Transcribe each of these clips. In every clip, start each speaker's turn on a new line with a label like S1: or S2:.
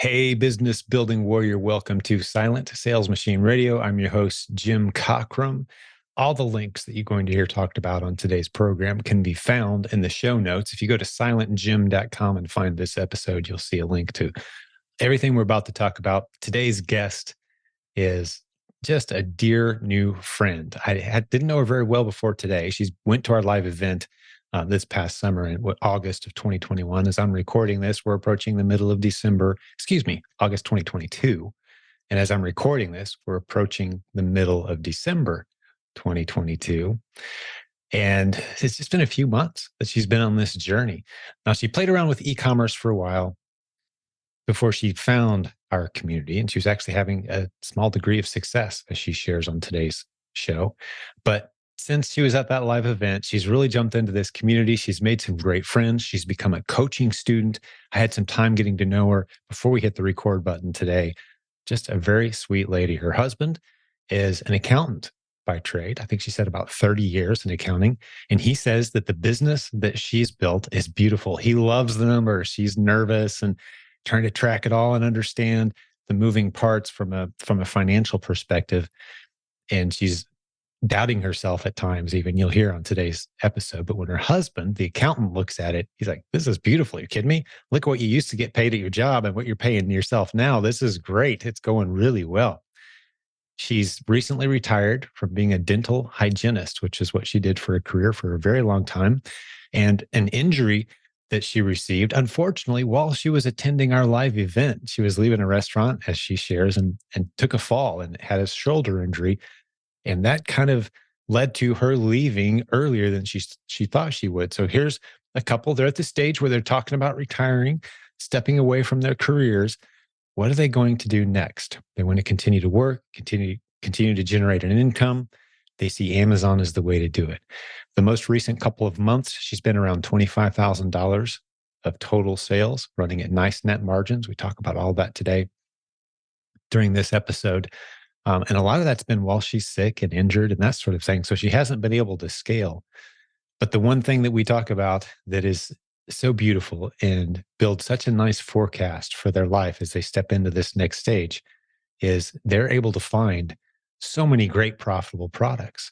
S1: Hey, business building warrior, welcome to Silent Sales Machine Radio. I'm your host, Jim Cockrum. All the links that you're going to hear talked about on today's program can be found in the show notes. If you go to silentjimdotcom and find this episode, you'll see a link to everything we're about to talk about. Today's guest is just a dear new friend. I didn't know her very well before today. She went to our live event this past summer in August of 2021. As I'm recording this, we're approaching the middle of December, August 2022. And as I'm recording this, we're approaching the middle of December 2022. And it's just been a few months that she's been on this journey. Now, she played around with e-commerce for a while before she found our community. And she was actually having a small degree of success, as she shares on today's show. But since she was at that live event, she's really jumped into this community. She's made some great friends. She's become a coaching student. I had some time getting to know her before we hit the record button today. Just a very sweet lady. Her husband is an accountant by trade. I think she said about 30 years in accounting. And he says that the business that she's built is beautiful. He loves the numbers. She's nervous and trying to track it all and understand the moving parts from a financial perspective. And she's doubting herself at times, even you'll hear on today's episode. But when her husband, the accountant, looks at it, he's like, this is beautiful. You kidding me? Look at what you used to get paid at your job and what you're paying yourself now. This is great. It's going really well. She's recently retired from being a dental hygienist, which is what she did for a career for a very long time. And an injury that she received, unfortunately, while she was attending our live event, she was leaving a restaurant, as she shares, and took a fall and had a shoulder injury. And that kind of led to her leaving earlier than she thought she would. So here's a couple. They're at the stage where they're talking about retiring, stepping away from their careers. What are they going to do next? They want to continue to work, continue to generate an income. They see Amazon as the way to do it. The most recent couple of months, she's been around $25,000 of total sales, running at nice net margins. We talk about all that today during this episode. And a lot of that's been while she's sick and injured and that sort of thing. So she hasn't been able to scale. But the one thing that we talk about that is so beautiful and builds such a nice forecast for their life as they step into this next stage is they're able to find so many great profitable products.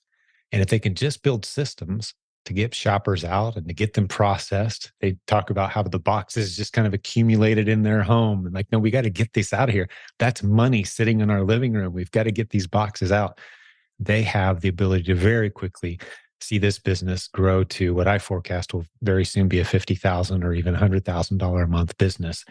S1: And if they can just build systems to get shoppers out and to get them processed, they talk about how the boxes just kind of accumulated in their home. And like, no, we got to get this out of here. That's money sitting in our living room. We've got to get these boxes out. They have the ability to very quickly see this business grow to what I forecast will very soon be a $50,000 or even $100,000 a month business.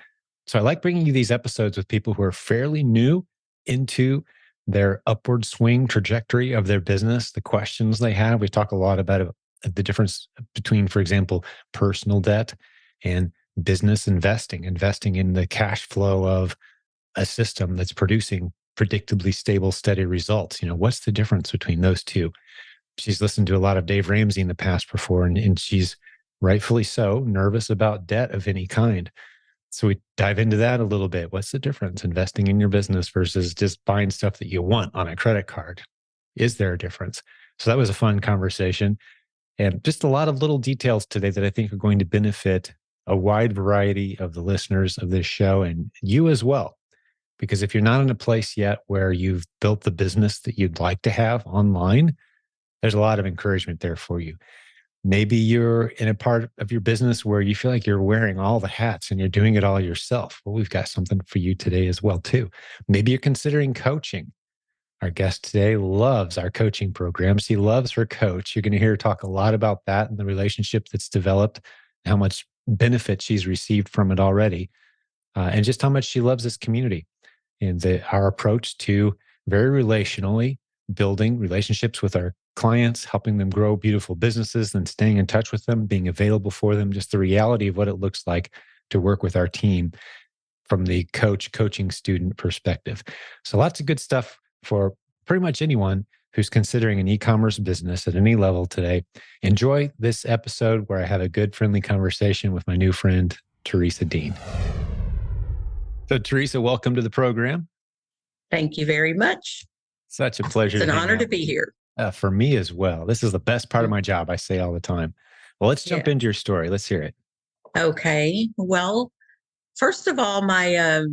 S1: So I like bringing you these episodes with people who are fairly new into their upward swing trajectory of their business, the questions they have. We talk a lot about the difference between, for example, personal debt and business investing in the cash flow of a system that's producing predictably stable, steady results. What's the difference between those two? She's listened to a lot of Dave Ramsey in the past before, and she's rightfully so nervous about debt of any kind. So we dive into that a little bit. What's the difference investing in your business versus just buying stuff that you want on a credit card? Is there a difference? So that was a fun conversation. And just a lot of little details today that I think are going to benefit a wide variety of the listeners of this show and you as well. Because if you're not in a place yet where you've built the business that you'd like to have online, there's a lot of encouragement there for you. Maybe you're in a part of your business where you feel like you're wearing all the hats and you're doing it all yourself. Well, we've got something for you today as well, too. Maybe you're considering coaching. Our guest today loves our coaching programs. She loves her coach. You're going to hear her talk a lot about that and the relationship that's developed, how much benefit she's received from it already, and just how much she loves this community and our approach to very relationally building relationships with our clients, helping them grow beautiful businesses, and staying in touch with them, being available for them, just the reality of what it looks like to work with our team from the coaching student perspective. So lots of good stuff for pretty much anyone who's considering an e-commerce business at any level today. Enjoy this episode where I have a good, friendly conversation with my new friend, Teresa Dean. So Teresa, welcome to the program.
S2: Thank you very much.
S1: Such a pleasure.
S2: It's an honor to be here.
S1: For me as well. This is the best part of my job, I say all the time. Well, let's jump into your story. Let's hear it.
S2: Okay. Well, first of all, my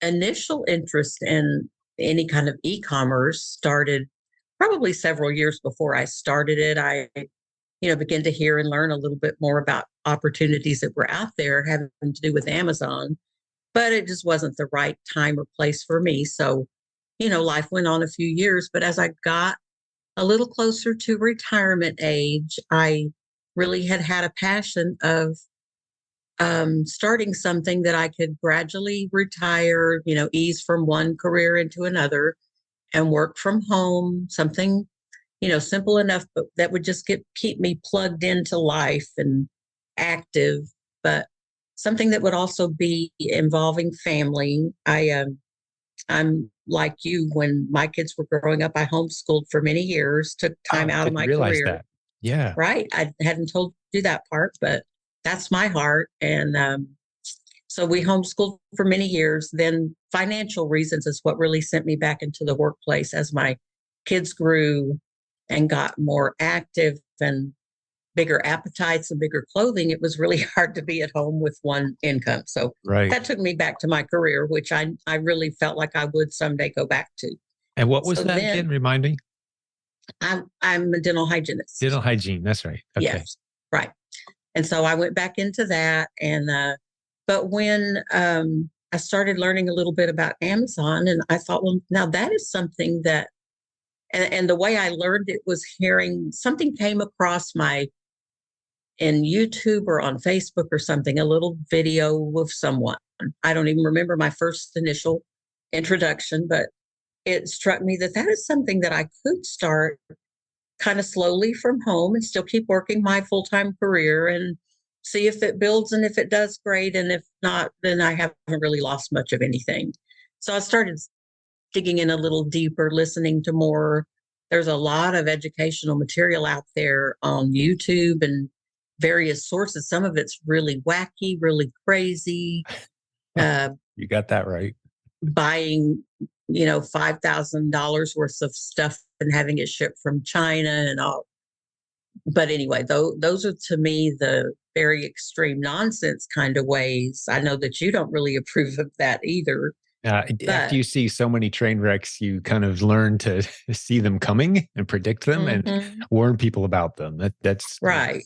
S2: initial interest in any kind of e-commerce started probably several years before I started it. I, began to hear and learn a little bit more about opportunities that were out there having to do with Amazon, but it just wasn't the right time or place for me. So, life went on a few years, but as I got a little closer to retirement age, I really had a passion of starting something that I could gradually retire, ease from one career into another and work from home, something, simple enough, but that would just keep me plugged into life and active, but something that would also be involving family. I'm like you, when my kids were growing up, I homeschooled for many years, took time
S1: Oh,
S2: out of
S1: didn't
S2: my
S1: realize
S2: career.
S1: that. Yeah.
S2: Right. I hadn't told you that part, but that's my heart. And so we homeschooled for many years. Then financial reasons is what really sent me back into the workplace as my kids grew and got more active and bigger appetites and bigger clothing. It was really hard to be at home with one income. So
S1: Right.
S2: that took me back to my career, which I really felt like I would someday go back to.
S1: And what was
S2: So
S1: that again?
S2: then
S1: Remind me.
S2: I'm a dental hygienist.
S1: Dental hygiene. That's right. Okay.
S2: Yes, right. And so I went back into that. And, but when I started learning a little bit about Amazon, and I thought, well, now that is something that, and the way I learned it was hearing something came across in YouTube or on Facebook or something, a little video of someone. I don't even remember my first initial introduction, but it struck me that that is something that I could start kind of slowly from home and still keep working my full-time career and see if it builds, and if it does, great, and if not, then I haven't really lost much of anything. So I started digging in a little deeper, listening to more. There's a lot of educational material out there on YouTube and various sources. Some of it's really wacky, really crazy. uh,
S1: You got that right.
S2: Buying $5,000 worth of stuff and having it shipped from China and all. But anyway, those are to me the very extreme nonsense kind of ways. I know that you don't really approve of that either.
S1: After
S2: But
S1: you see so many train wrecks, you kind of learn to see them coming and predict them and
S2: mhm,
S1: warn people about them. That's
S2: right.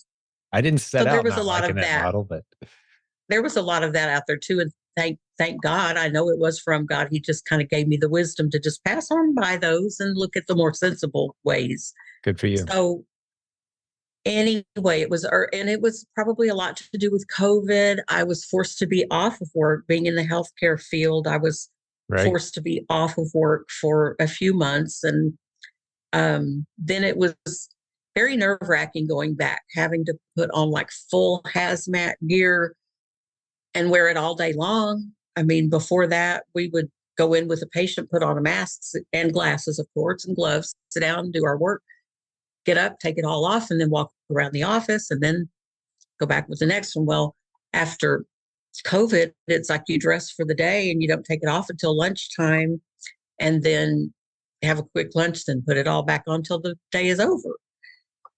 S1: I didn't
S2: So
S1: set out not liking that
S2: that.
S1: model, but
S2: There was a lot of that out there too. And thank God, I know it was from God. He just kind of gave me the wisdom to just pass on by those and look at the more sensible ways.
S1: good for you.
S2: So anyway, and it was probably a lot to do with COVID. I was forced to be off of work, being in the healthcare field. I was
S1: Right.
S2: forced to be off of work for a few months. And then it was very nerve wracking going back, having to put on like full hazmat gear and wear it all day long. I mean, before that, we would go in with a patient, put on a mask and glasses, of course, and gloves, sit down, do our work, get up, take it all off, and then walk around the office and then go back with the next one. Well, after COVID, it's like you dress for the day and you don't take it off until lunchtime and then have a quick lunch, then put it all back on until the day is over.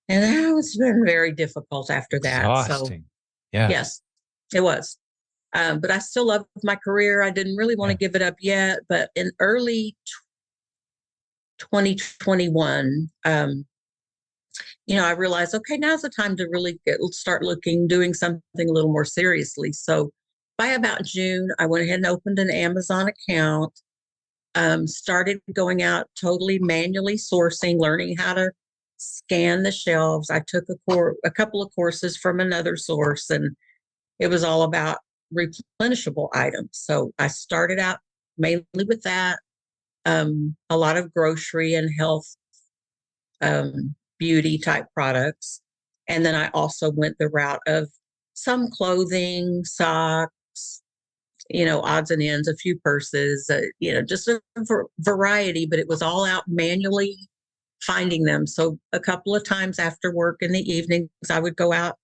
S2: And that was been very difficult after that. So,
S1: Exhausting. Yeah.
S2: yes, it was. But I still love my career. I didn't really want to
S1: Yeah.
S2: give it up yet. But in early 2021, I realized, okay, now's the time to really start doing something a little more seriously. So by about June, I went ahead and opened an Amazon account, started going out totally manually sourcing, learning how to scan the shelves. I took a couple of courses from another source, and it was all about replenishable items. So I started out mainly with that, a lot of grocery and health, beauty type products. And then I also went the route of some clothing, socks, odds and ends, a few purses, just a variety, but it was all out manually finding them. So a couple of times after work in the evenings, I would go out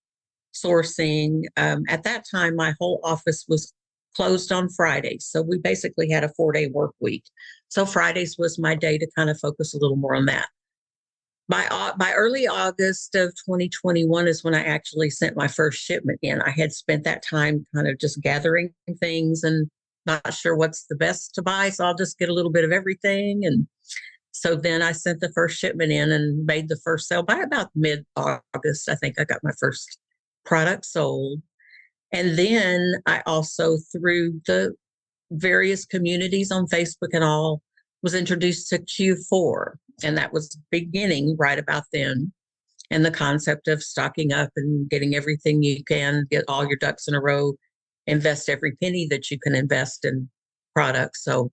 S2: sourcing. At that time, my whole office was closed on Fridays. So we basically had a 4-day work week. So Fridays was my day to kind of focus a little more on that. By early August of 2021 is when I actually sent my first shipment in. I had spent that time kind of just gathering things and not sure what's the best to buy. So I'll just get a little bit of everything. And so then I sent the first shipment in and made the first sale by about mid-August. I think I got my first product sold. And then I also, through the various communities on Facebook and all, was introduced to Q4. And that was beginning right about then. And the concept of stocking up and getting everything you can, get all your ducks in a row, invest every penny that you can invest in products. So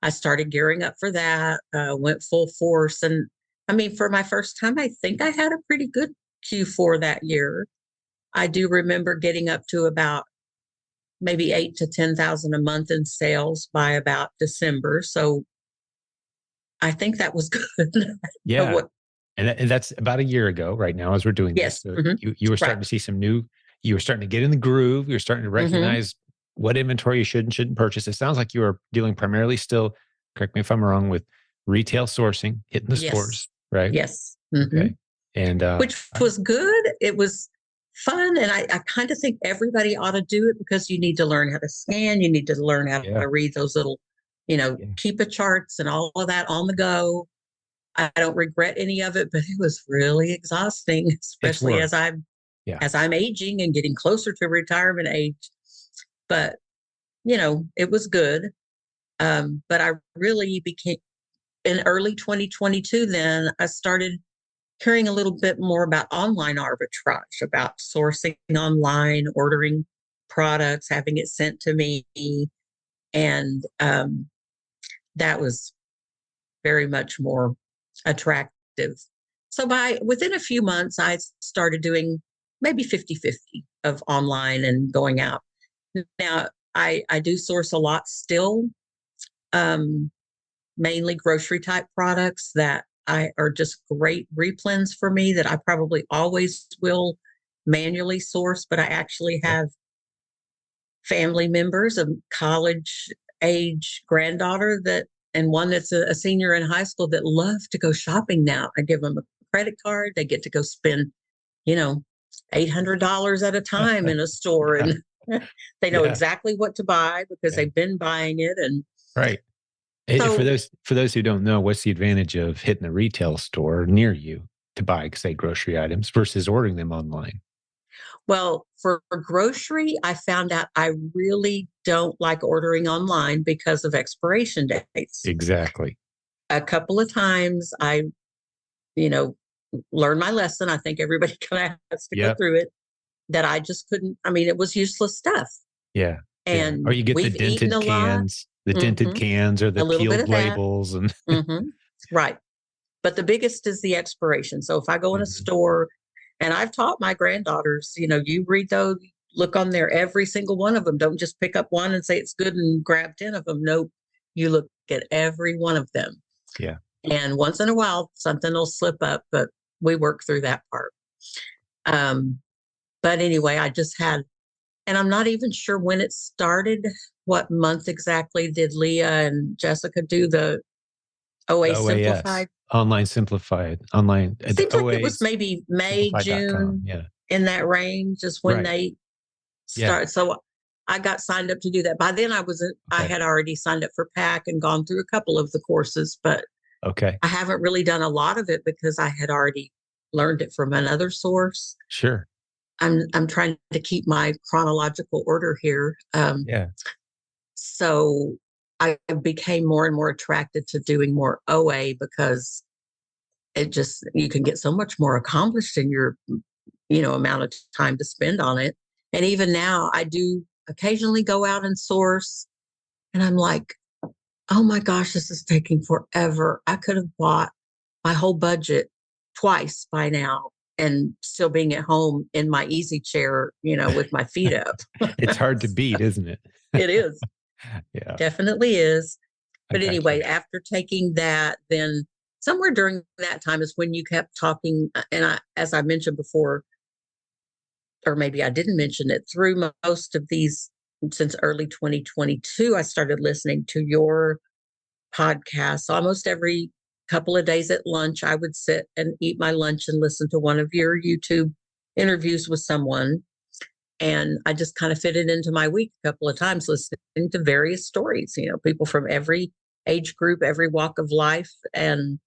S2: I started gearing up for that, went full force. And I mean, for my first time, I think I had a pretty good Q4 that year. I do remember getting up to about maybe 8 to 10,000 a month in sales by about December. So I think that was good.
S1: Yeah. And that's about a year ago right now as we're doing this.
S2: Yes.
S1: So you were starting to see you were starting to get in the groove. You're starting to recognize what inventory you should and shouldn't purchase. It sounds like you are dealing primarily still, correct me if I'm wrong, with retail sourcing, hitting the stores, right?
S2: Yes.
S1: Okay. And
S2: which was good. It was fun. And I kind of think everybody ought to do it because you need to learn how to scan. You need to learn how to read those little, keep charts and all of that on the go. I don't regret any of it, but it was really exhausting, especially as I'm aging and getting closer to retirement age. But, it was good. But I really became, in early 2022, then I started hearing a little bit more about online arbitrage, about sourcing online, ordering products, having it sent to me. And that was very much more attractive. So within a few months, I started doing maybe 50-50 of online and going out. Now, I do source a lot still, mainly grocery type products that are just great replens for me that I probably always will manually source, but I actually have family members, a college age granddaughter and one that's a senior in high school that love to go shopping now. I give them a credit card. They get to go spend, $800 at a time in a store. And they know exactly what to buy because they've been buying it. And
S1: right.
S2: So,
S1: for those who don't know, what's the advantage of hitting a retail store near you to buy, say, grocery items versus ordering them online?
S2: Well, for grocery, I found out I really don't like ordering online because of expiration dates.
S1: Exactly.
S2: A couple of times I, learned my lesson. I think everybody kind of has to go through it, that I just couldn't. I mean, it was useless stuff.
S1: Yeah.
S2: And
S1: or you get the dented cans, or the
S2: a little bit
S1: peeled
S2: of that.
S1: labels and
S2: Right. But the biggest is the expiration. So if I go in a store, and I've taught my granddaughters, you read those, look on there, every single one of them. Don't just pick up one and say it's good and grab 10 of them. Nope. You look at every one of them.
S1: Yeah.
S2: And once in a while, something will slip up, but we work through that part. But anyway, I just had, and I'm not even sure when it started, what month exactly did Leah and Jessica do the OA Simplified?
S1: Online Simplified. Online.
S2: It seems like it was maybe May, June, in that range is when they start. So I got signed up to do that. By then I had already signed up for PAC and gone through a couple of the courses, but I haven't really done a lot of it because I had already learned it from another source.
S1: Sure.
S2: I'm trying to keep my chronological order here. So I became more and more attracted to doing more OA because you can get so much more accomplished in your, amount of time to spend on it. And even now I do occasionally go out and source, and I'm like, oh my gosh, this is taking forever. I could have bought my whole budget twice by now and still being at home in my easy chair, with my feet up.
S1: It's hard to beat, isn't it?
S2: It is.
S1: Yeah.
S2: Definitely is. But anyway, after taking that, then somewhere during that time is when you kept talking. And as I mentioned before, or maybe I didn't mention it, through most of these, since early 2022, I started listening to your podcast almost every couple of days at lunch. I would sit and eat my lunch and listen to one of your YouTube interviews with someone. And I just kind of fit it into my week a couple of times, listening to various stories, people from every age group, every walk of life. And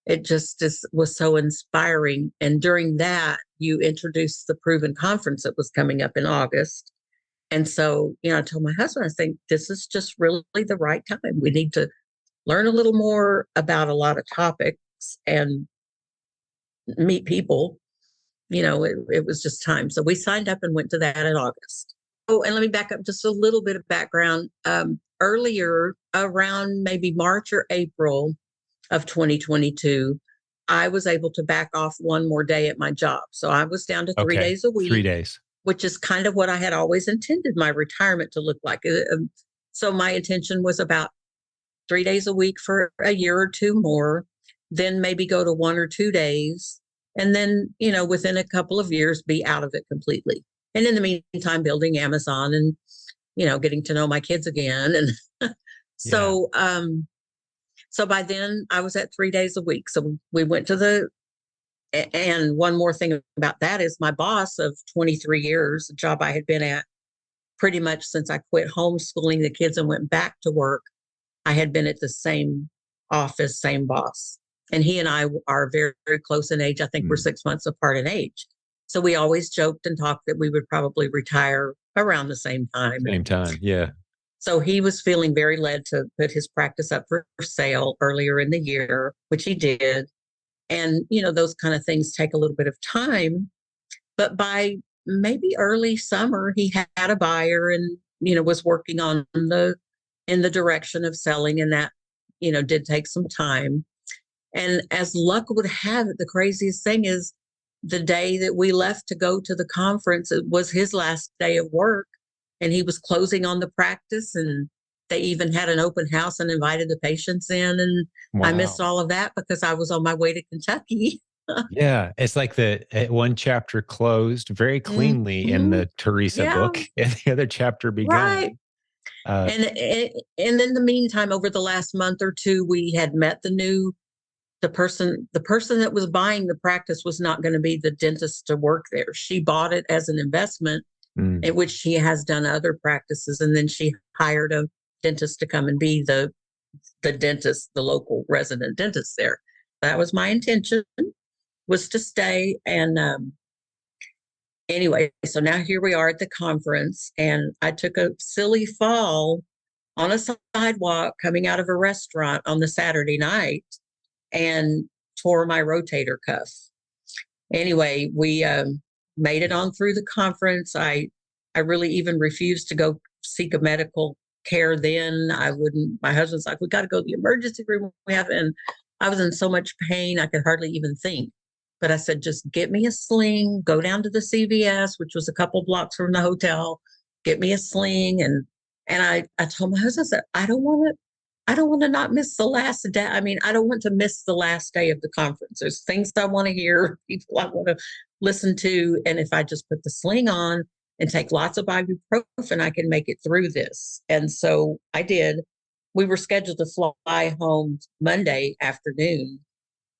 S2: it just was so inspiring. And during that, you introduced the Proven Conference that was coming up in August. And so, I told my husband, I think this is just really the right time. We need to learn a little more about a lot of topics and meet people. It was just time. So we signed up and went to that in August. Oh, and let me back up just a little bit of background. Earlier, around maybe March or April of 2022, I was able to back off one more day at my job. So I was down to 3 days a week.
S1: 3 days.
S2: Which is kind of what I had always intended my retirement to look like. So my intention was about 3 days a week for a year or two more, then maybe go to 1 or 2 days. And then, within a couple of years, be out of it completely. And in the meantime, building Amazon and, getting to know my kids again. And so, so by then I was at 3 days a week. So we went to and one more thing about that is my boss of 23 years, a job I had been at pretty much since I quit homeschooling the kids and went back to work. I had been at the same office, same boss. And he and I are very, very close in age. I think we're 6 months apart in age. So we always joked and talked that we would probably retire around the same time.
S1: Same time, yeah.
S2: So he was feeling very led to put his practice up for sale earlier in the year, which he did. And, those kind of things take a little bit of time. But by maybe early summer, he had a buyer and, was working on in the direction of selling. And that, did take some time. And as luck would have it, the craziest thing is the day that we left to go to the conference, it was his last day of work. And he was closing on the practice. And they even had an open house and invited the patients in. And
S1: Wow.
S2: I missed all of that because I was on my way to Kentucky.
S1: Yeah, it's like the one chapter closed very cleanly in the Teresa book, and the other chapter began.
S2: Right. And in the meantime, over the last month or two, we had met the person that was buying the practice was not going to be the dentist to work there. She bought it as an investment, in which she has done other practices, and then she hired a dentist to come and be the dentist, the local resident dentist there. That was my intention, was to stay. And anyway, so now here we are at the conference, and I took a silly fall on a sidewalk coming out of a restaurant on the Saturday night and tore my rotator cuff. Anyway, we made it on through the conference. I really even refused to go seek a medical care then. I wouldn't. My husband's like, we got to go to the emergency room. And I was in so much pain, I could hardly even think. But I said, just get me a sling, go down to the CVS, which was a couple blocks from the hotel, get me a sling. And I told my husband, I said, I don't want to not miss the last day. I mean, I don't want to miss the last day of the conference. There's things I want to hear, people I want to listen to. And if I just put the sling on and take lots of ibuprofen, I can make it through this. And so I did. We were scheduled to fly home Monday afternoon,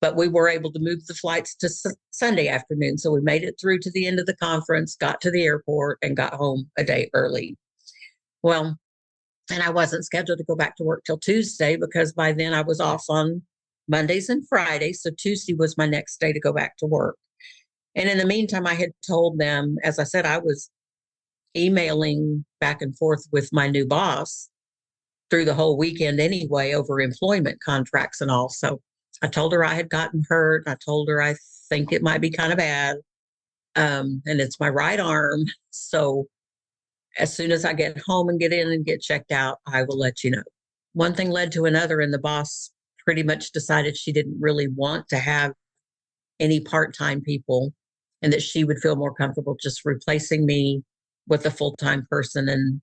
S2: but we were able to move the flights to Sunday afternoon. So we made it through to the end of the conference, got to the airport, and got home a day early. Well, and I wasn't scheduled to go back to work till Tuesday because by then I was off on Mondays and Fridays. So Tuesday was my next day to go back to work. And in the meantime, I had told them, as I said, I was emailing back and forth with my new boss through the whole weekend anyway over employment contracts and all. So I told her I had gotten hurt. I told her I think it might be kind of bad. And it's my right arm. So as soon as I get home and get in and get checked out, I will let you know. One thing led to another, and the boss pretty much decided she didn't really want to have any part-time people and that she would feel more comfortable just replacing me with a full-time person and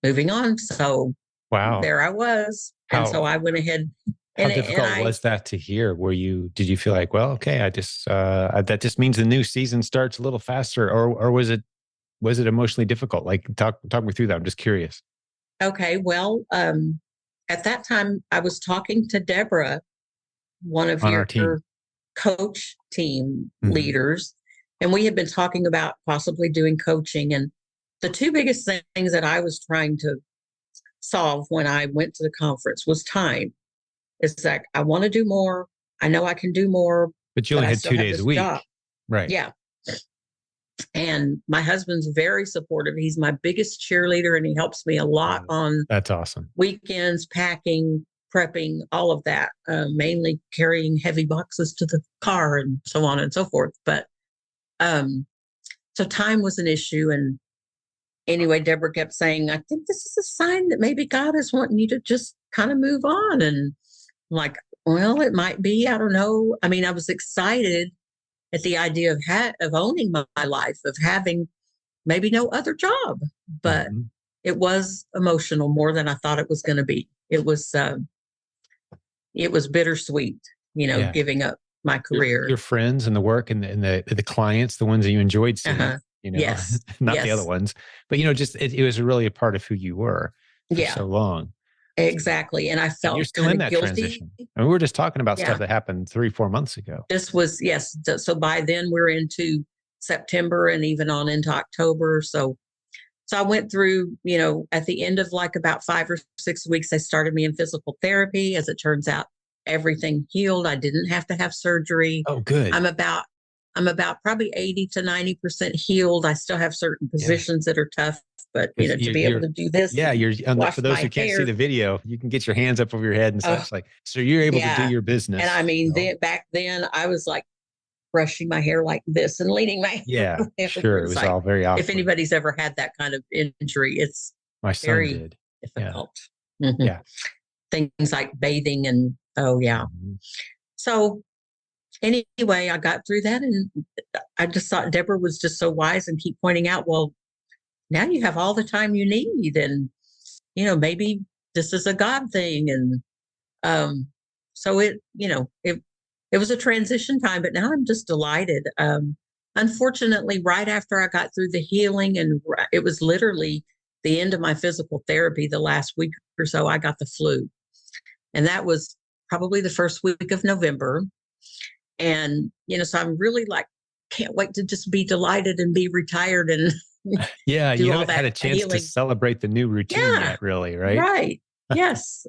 S2: moving on. So
S1: wow,
S2: there I was. And so I went ahead.
S1: How difficult was that to hear? Did you feel like, well, okay, I just that just means the new season starts a little faster, or was it emotionally difficult? Like talk me through that. I'm just curious.
S2: Okay, well, at that time I was talking to Deborah, one of
S1: On
S2: your
S1: our team.
S2: coach team leaders, And we had been talking about possibly doing coaching. And the two biggest things that I was trying to solve when I went to the conference was time. It's like, I want to do more. I know I can do more,
S1: But you
S2: but
S1: only
S2: I
S1: had
S2: still
S1: 2
S2: have
S1: days a
S2: this
S1: week.
S2: job.
S1: Right.
S2: Yeah. And my husband's very supportive. He's my biggest cheerleader, and he helps me a lot on
S1: That's awesome.
S2: weekends, packing, prepping, all of that, mainly carrying heavy boxes to the car and so on and so forth. But so time was an issue. And anyway, Deborah kept saying, I think this is a sign that maybe God is wanting you to just kind of move on. And I'm like, well, it might be. I don't know. I mean, I was excited at the idea of owning my life, of having maybe no other job, but it was emotional more than I thought it was going to be. It was bittersweet, giving up my career.
S1: Your friends and the work and the clients, the ones that you enjoyed seeing,
S2: Yes.
S1: not the other
S2: Yes.
S1: ones, but just it was really a part of who you were for so long.
S2: Exactly. And I
S1: And you're
S2: felt
S1: still
S2: kind
S1: in
S2: of
S1: that
S2: guilty.
S1: transition. And we were just talking about stuff
S2: Yeah.
S1: that happened 3-4 months ago.
S2: This was, yes. So by then we're into September and even on into October. So I went through, at the end of like about 5 or 6 weeks, they started me in physical therapy. As it turns out, everything healed. I didn't have to have surgery.
S1: Oh, good.
S2: I'm about probably 80 to 90% healed. I still have certain positions that are tough, but to be able to do this.
S1: Yeah, for those who can't see the video, you can get your hands up over your head and such. So you're able to do your business.
S2: And I mean, back then I was like brushing my hair like this and leaning my
S1: hair. Yeah, sure. It was
S2: like,
S1: all very awkward.
S2: If anybody's ever had that kind of injury, it's
S1: my son
S2: very
S1: did.
S2: difficult.
S1: Yeah. Yeah.
S2: Things like bathing and So anyway, I got through that, and I just thought Deborah was just so wise and keep pointing out, well, now you have all the time you need, and maybe this is a God thing. And so it was a transition time, but now I'm just delighted. Unfortunately, right after I got through the healing, and it was literally the end of my physical therapy, the last week or so, I got the flu. And that was probably the first week of November. And, so I'm really like, can't wait to just be delighted and be retired and
S1: yeah,
S2: do
S1: you
S2: all
S1: haven't had a chance to celebrate the new routine yet, really, right?
S2: Right. Yes.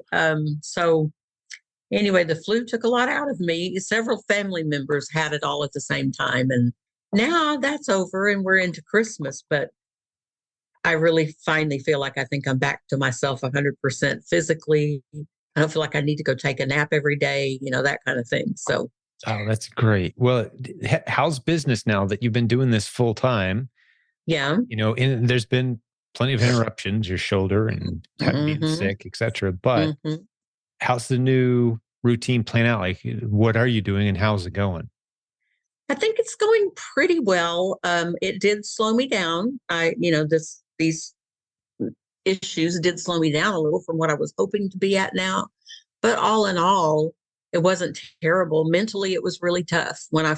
S2: So anyway, the flu took a lot out of me. Several family members had it all at the same time. And now that's over and we're into Christmas. But I really finally feel like I think I'm back to myself 100% physically. I don't feel like I need to go take a nap every day, that kind of thing. So.
S1: Oh, that's great. Well, how's business now that you've been doing this full time?
S2: Yeah.
S1: And there's been plenty of interruptions, your shoulder and being sick, et cetera. But how's the new routine plan out? Like, what are you doing and how's it going?
S2: I think it's going pretty well. It did slow me down. These issues did slow me down a little from what I was hoping to be at now. But all in all, it wasn't terrible. Mentally, it was really tough. When I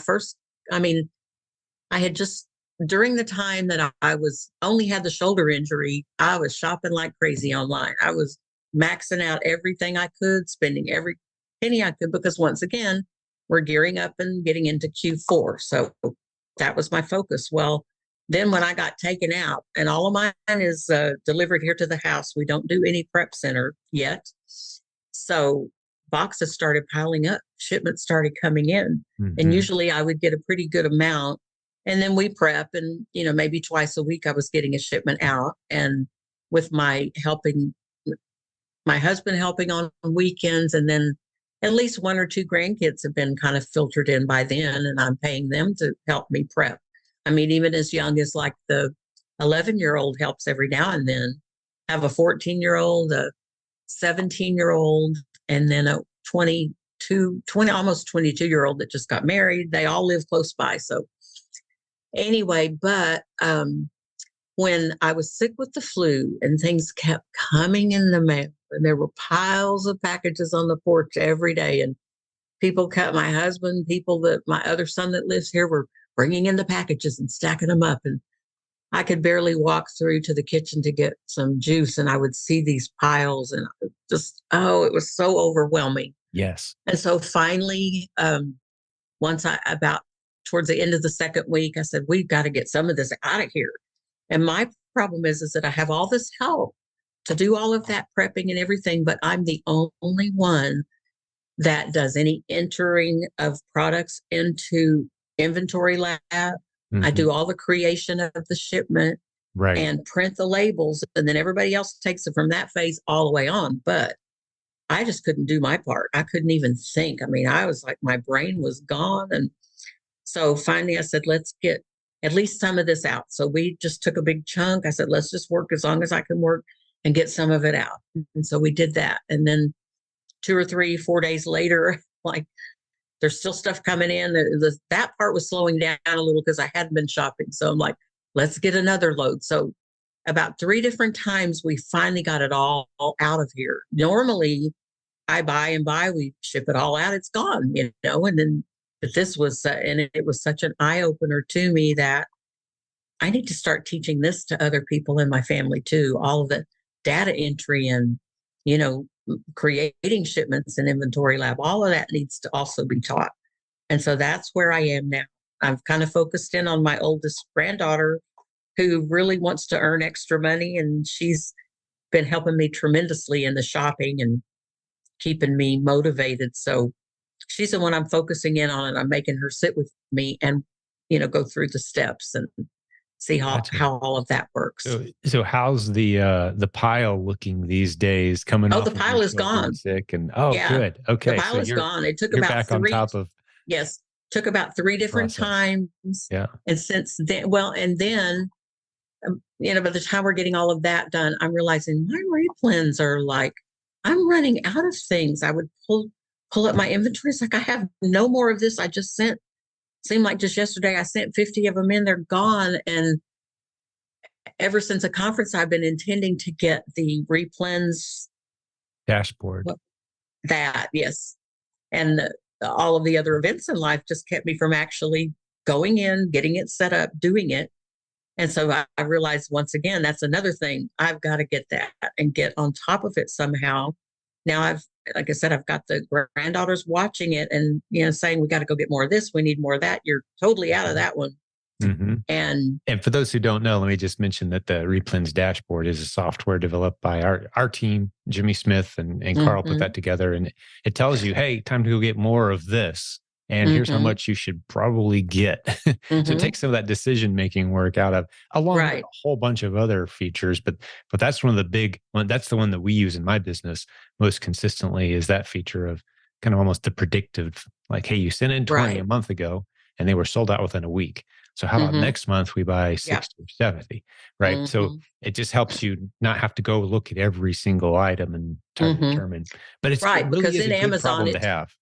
S2: had just, during the time that I was only had the shoulder injury, I was shopping like crazy online. I was maxing out everything I could, spending every penny I could, because once again, we're gearing up and getting into Q4. So that was my focus. Well, then when I got taken out, and all of mine is delivered here to the house, we don't do any prep center yet. So boxes started piling up, shipments started coming in. And usually I would get a pretty good amount. And then we prep, and, maybe twice a week I was getting a shipment out. And with my husband helping on weekends, and then at least 1 or 2 grandkids have been kind of filtered in by then, and I'm paying them to help me prep. I mean, even as young as like the 11-year-old helps every now and then. I have a 14-year-old, a 17-year-old, and then a 20, almost 22-year-old that just got married. They all live close by. So anyway, but when I was sick with the flu and things kept coming in the mail, and there were piles of packages on the porch every day, and my husband, my other son that lives here were bringing in the packages and stacking them up. And I could barely walk through to the kitchen to get some juice, and I would see these piles, and it was so overwhelming.
S1: Yes.
S2: And so finally, once about towards the end of the second week, I said, we've got to get some of this out of here. And my problem is that I have all this help to do all of that prepping and everything, but I'm the only one that does any entering of products into inventory lab. I do all the creation of the shipment
S1: Right.
S2: and print the labels, and then everybody else takes it from that phase all the way on. But I just couldn't do my part. I couldn't even think. I mean, I was like, my brain was gone. And so finally I said, let's get at least some of this out. So we just took a big chunk. I said, let's just work as long as I can work and get some of it out. And so we did that. And then 2 or 3, 4 days later, like there's still stuff coming in. That part was slowing down a little because I hadn't been shopping. So I'm like, let's get another load. So about 3 different times, we finally got it all out of here. Normally, I buy and buy, we ship it all out, it's gone, and then, but this was, and it was such an eye opener to me that I need to start teaching this to other people in my family too. All of the data entry and, creating shipments and inventory lab, all of that needs to also be taught. And so that's where I am now. I've kind of focused in on my oldest granddaughter who really wants to earn extra money. And she's been helping me tremendously in the shopping and keeping me motivated. So she's the one I'm focusing in on, and I'm making her sit with me and, go through the steps and see how all of that works.
S1: So how's the pile looking these days? Coming off
S2: the pile is gone.
S1: Sick and
S2: yeah,
S1: good. Okay,
S2: the pile is gone. It took
S1: you're
S2: about
S1: back
S2: 3.
S1: on top of.
S2: Yes, took about 3 different times.
S1: Yeah,
S2: and since then, and then, by the time we're getting all of that done, I'm realizing my replens are like, I'm running out of things. I would pull up my inventory. It's like I have no more of this. I just sent. Seemed like just yesterday I sent 50 of them in. They're gone. And ever since a conference, I've been intending to get the Replens
S1: dashboard.
S2: Yes. And all of the other events in life just kept me from actually going in, getting it set up, doing it. And so I realized once again, that's another thing. I've got to get that and get on top of it somehow. Now like I said, I've got the granddaughters watching it and, saying, we got to go get more of this. We need more of that. You're totally out of that one.
S1: Mm-hmm.
S2: And
S1: for those who don't know, let me just mention that the Replens dashboard is a software developed by our team, Jimmy Smith and Carl put that together. And it tells you, hey, time to go get more of this. And here's how much you should probably get. So it takes some of that decision-making work out of, along with a whole bunch of other features. But that's one of the big one. That's the one that we use in my business most consistently, is that feature of kind of almost the predictive, like, hey, you sent in 20 a month ago and they were sold out within a week. So how about next month we buy 60 or 70, right? So it just helps you not have to go look at every single item and try to determine. But it really
S2: because
S1: is
S2: in
S1: a good
S2: Amazon,
S1: problem to have.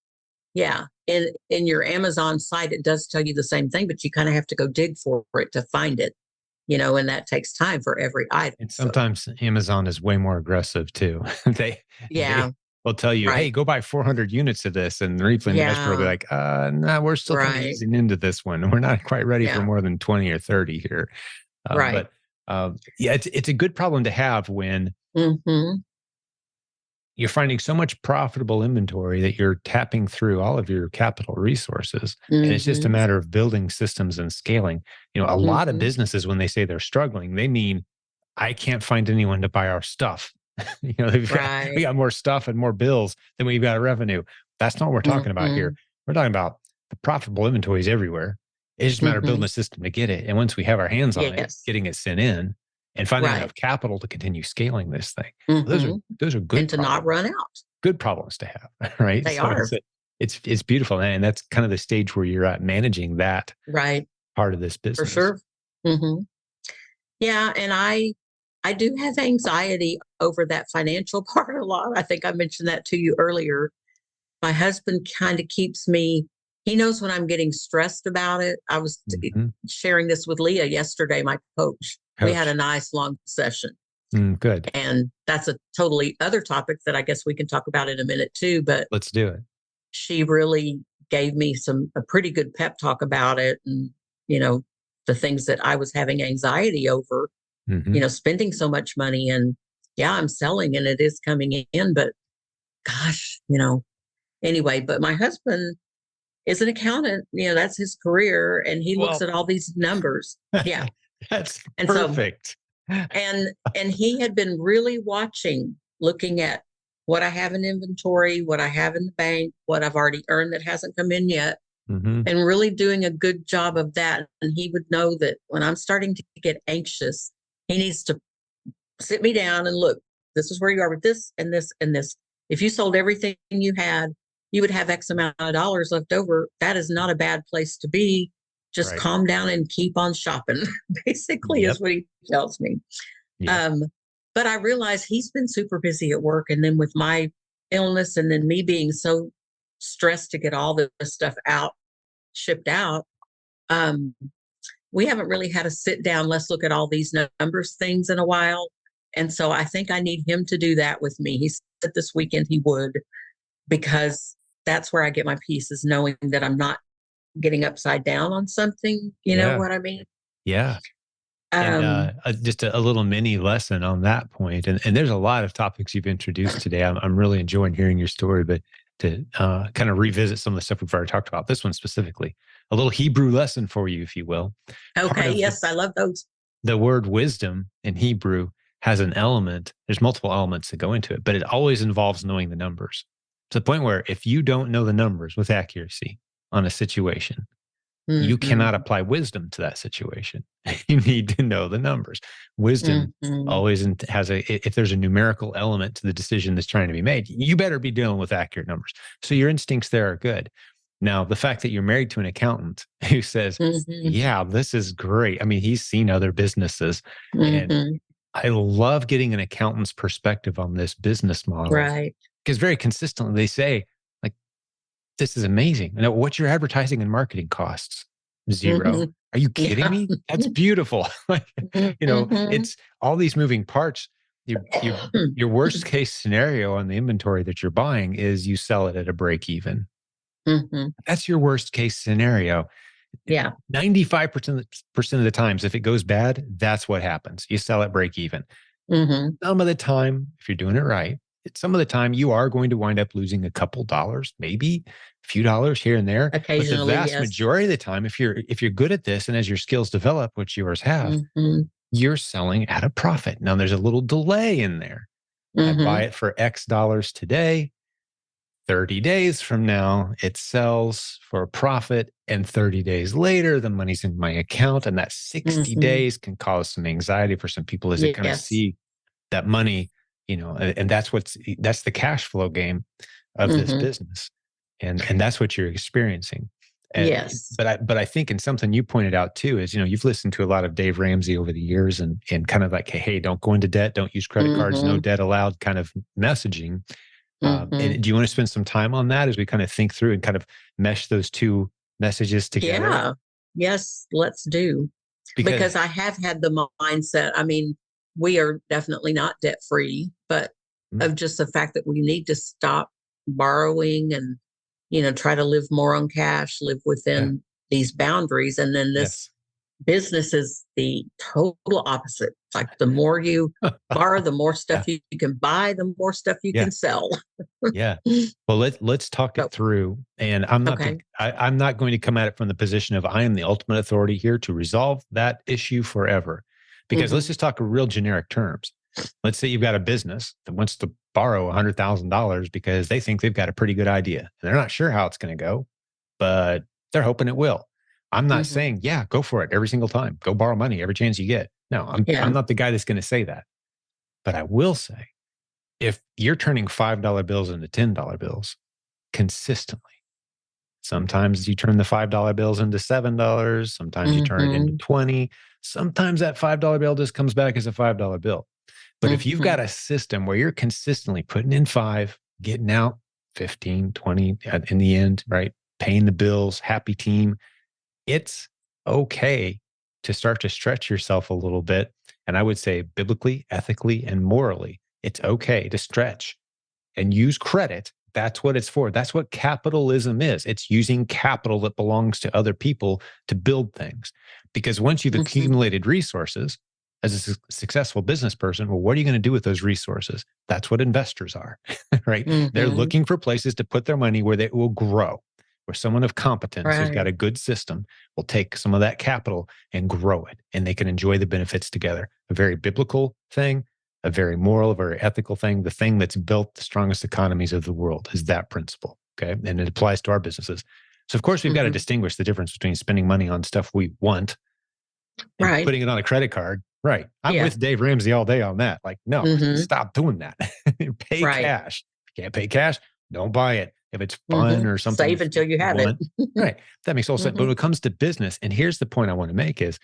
S2: Yeah. In your Amazon site, it does tell you the same thing, but you kind of have to go dig for it to find it, and that takes time for every item.
S1: And sometimes Amazon is way more aggressive too. They will tell you, hey, go buy 400 units of this. And the Replens dashboard will be like, no, we're still kind of easing into this one. We're not quite ready for more than 20 or 30 here. But it's a good problem to have when you're finding so much profitable inventory that you're tapping through all of your capital resources. And it's just a matter of building systems and scaling. A lot of businesses, when they say they're struggling, they mean, I can't find anyone to buy our stuff. We got more stuff and more bills than we've got revenue. That's not what we're talking about here. We're talking about the profitable inventories everywhere. It's just a matter of building a system to get it. And once we have our hands on it, getting it sent in and finding enough capital to continue scaling this thing. Those are good
S2: and to not run out.
S1: Good problems to have, right?
S2: They are.
S1: It's beautiful. And that's kind of the stage where you're at, managing that part of this business.
S2: For sure. Yeah. And I do have anxiety over that financial part a lot. I think I mentioned that to you earlier. My husband kind of keeps me, he knows when I'm getting stressed about it. I was sharing this with Leah yesterday, my coach. We had a nice long session.
S1: Good.
S2: And that's a totally other topic that I guess we can talk about in a minute too. But
S1: let's do it.
S2: She really gave me a pretty good pep talk about it. And, the things that I was having anxiety over, spending so much money. And I'm selling and it is coming in, but gosh, anyway, but my husband is an accountant. That's his career, and he looks
S1: Well,
S2: at all these numbers. Yeah.
S1: that's
S2: And so,
S1: perfect.
S2: and he had been really looking at what I have in inventory, what I have in the bank, what I've already earned that hasn't come in yet,
S1: Hmm.
S2: and really doing a good job of that. And he would know that when I'm starting to get anxious, he needs to sit me down and look, this is where you are with this and this and this. If you sold everything you had, you would have X amount of dollars left over. That is not a bad place to be. Just
S1: Right.
S2: calm down and keep on shopping, basically, is
S1: Yep.
S2: what he tells me.
S1: Yep.
S2: Um, but I realize he's been super busy at work. And then with my illness and then me being so stressed to get all this stuff shipped out, um, we haven't really had a sit down, let's look at all these numbers things in a while. And so I think I need him to do that with me. He said this weekend he would, because that's where I get my peace, is knowing that I'm not getting upside down on something. You know
S1: Yeah.
S2: what I mean?
S1: Yeah. And
S2: Um,
S1: just a little mini lesson on that point. And there's a lot of topics you've introduced today. I'm really enjoying hearing your story, but to kind of revisit some of the stuff we've already talked about, this one specifically, a little Hebrew lesson for you, if you will. Part
S2: okay.
S1: of
S2: Yes, I love those.
S1: the word wisdom in Hebrew has an element, there's multiple elements that go into it, but it always involves knowing the numbers, to the point where if you don't know the numbers with accuracy on a situation, you cannot
S2: Mm-hmm.
S1: apply wisdom to that situation. You need to know the numbers. Wisdom
S2: Mm-hmm.
S1: always has if there's a numerical element to the decision that's trying to be made, you better be dealing with accurate numbers. So your instincts there are good. Now, the fact that you're married to an accountant who says,
S2: Mm-hmm.
S1: yeah, this is great. I mean, he's seen other businesses, and
S2: Mm-hmm.
S1: I love getting an accountant's perspective on this business model,
S2: Right.
S1: because very consistently they say, like, this is amazing. Now, what's your advertising and marketing costs? Zero.
S2: Mm-hmm.
S1: Are you kidding
S2: Yeah.
S1: me? That's beautiful. Like,
S2: Mm-hmm.
S1: it's all these moving parts. Your worst case scenario on the inventory that you're buying is you sell it at a break even.
S2: Mm-hmm.
S1: That's your worst case scenario.
S2: Yeah.
S1: 95% of the times, if it goes bad, that's what happens. You sell at break even.
S2: Mm-hmm.
S1: Some of the time, if you're doing it right, some of the time you are going to wind up losing a couple dollars, maybe a few dollars here and there. But the
S2: Occasionally,
S1: vast
S2: yes.
S1: majority of the time, if you're good at this and as your skills develop, which yours have,
S2: Mm-hmm.
S1: you're selling at a profit. Now there's a little delay in there. I buy
S2: Mm-hmm.
S1: it for X dollars today. 30 days from now, it sells for a profit. And 30 days later, the money's in my account. And that 60
S2: Mm-hmm.
S1: days can cause some anxiety for some people. Is it going to
S2: Yes.
S1: see that money, and that's the cash flow game of this
S2: Mm-hmm.
S1: business. And that's what you're experiencing. And
S2: Yes.
S1: but I think, and something you pointed out too is, you've listened to a lot of Dave Ramsey over the years, and kind of like, hey, don't go into debt, don't use credit cards, no
S2: Mm-hmm.
S1: debt allowed kind of messaging.
S2: Mm-hmm.
S1: And do you want to spend some time on that as we kind of think through and kind of mesh those two messages together?
S2: Yeah. Yes, let's do.
S1: Because
S2: Because I have had the mindset. I mean, we are definitely not debt free, but
S1: mm,
S2: of just the fact that we need to stop borrowing and, try to live more on cash, live
S1: yeah,
S2: within these boundaries. And then this
S1: yes,
S2: business is the total opposite. It's like the more you borrow, the more
S1: yeah,
S2: stuff you can buy, the more stuff you
S1: yeah.
S2: can sell.
S1: Yeah. Well, let's talk
S2: So,
S1: it through. And
S2: okay.
S1: I'm not going to come at it from the position of I am the ultimate authority here to resolve that issue forever. Because let's
S2: Hmm.
S1: just talk real generic terms. Let's say you've got a business that wants to borrow $100,000 because they think they've got a pretty good idea. And they're not sure how it's going to go, but they're hoping it will. I'm not
S2: Hmm.
S1: saying, yeah, go for it every single time. Go borrow money every chance you get. No, I'm
S2: Yeah.
S1: not the guy that's going to say that. But I will say, if you're turning $5 bills into $10 bills consistently, sometimes you turn the $5 bills into $7, sometimes you turn it into
S2: Hmm.
S1: 20, sometimes that $5 bill just comes back as a $5 bill. But if you've got
S2: Hmm.
S1: a system where you're consistently putting in 5, getting out 15, 20 in the end, right? Paying the bills, happy team, it's okay to start to stretch yourself a little bit. And I would say biblically, ethically, and morally, it's okay to stretch and use credit. That's what it's for. That's what capitalism is. It's using capital that belongs to other people to build things. Because once you've
S2: Hmm.
S1: accumulated resources as a successful business person, well, what are you going to do with those resources? That's what investors are, right? They're
S2: Hmm.
S1: looking for places to put their money where they will grow, where someone of competence who's got
S2: Right.
S1: a good system will take some of that capital and grow it, and they can enjoy the benefits together. A very biblical thing, a very moral, a very ethical thing. The thing that's built the strongest economies of the world is that principle. Okay. And it applies to our businesses. So, of course, we've got to
S2: Mhm.
S1: distinguish the difference between spending money on stuff we want and
S2: Right.
S1: putting it on a credit card. Right. I'm
S2: Yeah.
S1: with Dave Ramsey all day on that. Like, no,
S2: Mhm.
S1: stop doing that. Pay
S2: Right.
S1: cash. If you can't pay cash, don't buy it. If it's fun
S2: Mhm.
S1: or something
S2: Save until you
S1: you
S2: have it.
S1: want, right. That makes all sense. But when
S2: Mhm.
S1: it comes to business, and here's the point I want to make is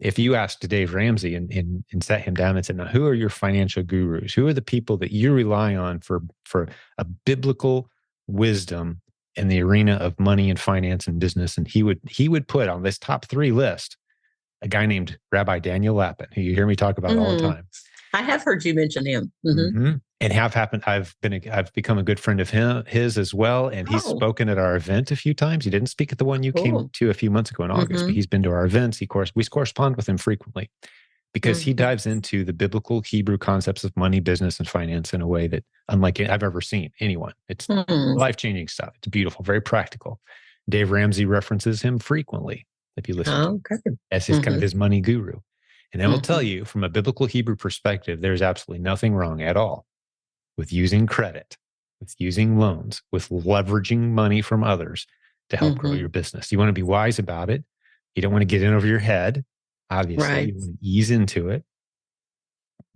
S1: if you asked Dave Ramsey and sat him down and said, now, who are your financial gurus? Who are the people that you rely on for a biblical wisdom in the arena of money and finance and business? And he would put on this top 3 list a guy named Rabbi Daniel Lapin, who you hear me talk about all the
S2: Mm.
S1: time.
S2: I have heard you mention him. Mhm.
S1: And have happened. I've become a good friend of his as well. And he's
S2: Oh,
S1: spoken at our event a few times. He didn't speak at the one you came
S2: cool.
S1: to a few months ago in August, but
S2: Mhm.
S1: he's been to our events. We correspond with him frequently because he
S2: Mhm.
S1: dives into the biblical Hebrew concepts of money, business, and finance in a way that unlike I've ever seen anyone. It's
S2: Mm.
S1: life-changing stuff. It's beautiful, very practical. Dave Ramsey references him frequently if you listen to him
S2: Okay.
S1: as his kind of
S2: Mhm.
S1: his money guru. And I will tell
S2: Mhm.
S1: you from a biblical Hebrew perspective, there's absolutely nothing wrong at all with using credit, with using loans, with leveraging money from others to help grow
S2: Mhm.
S1: your business. You want to be wise about it. You don't want to get in over your head. Obviously,
S2: Right.
S1: you want to ease into it.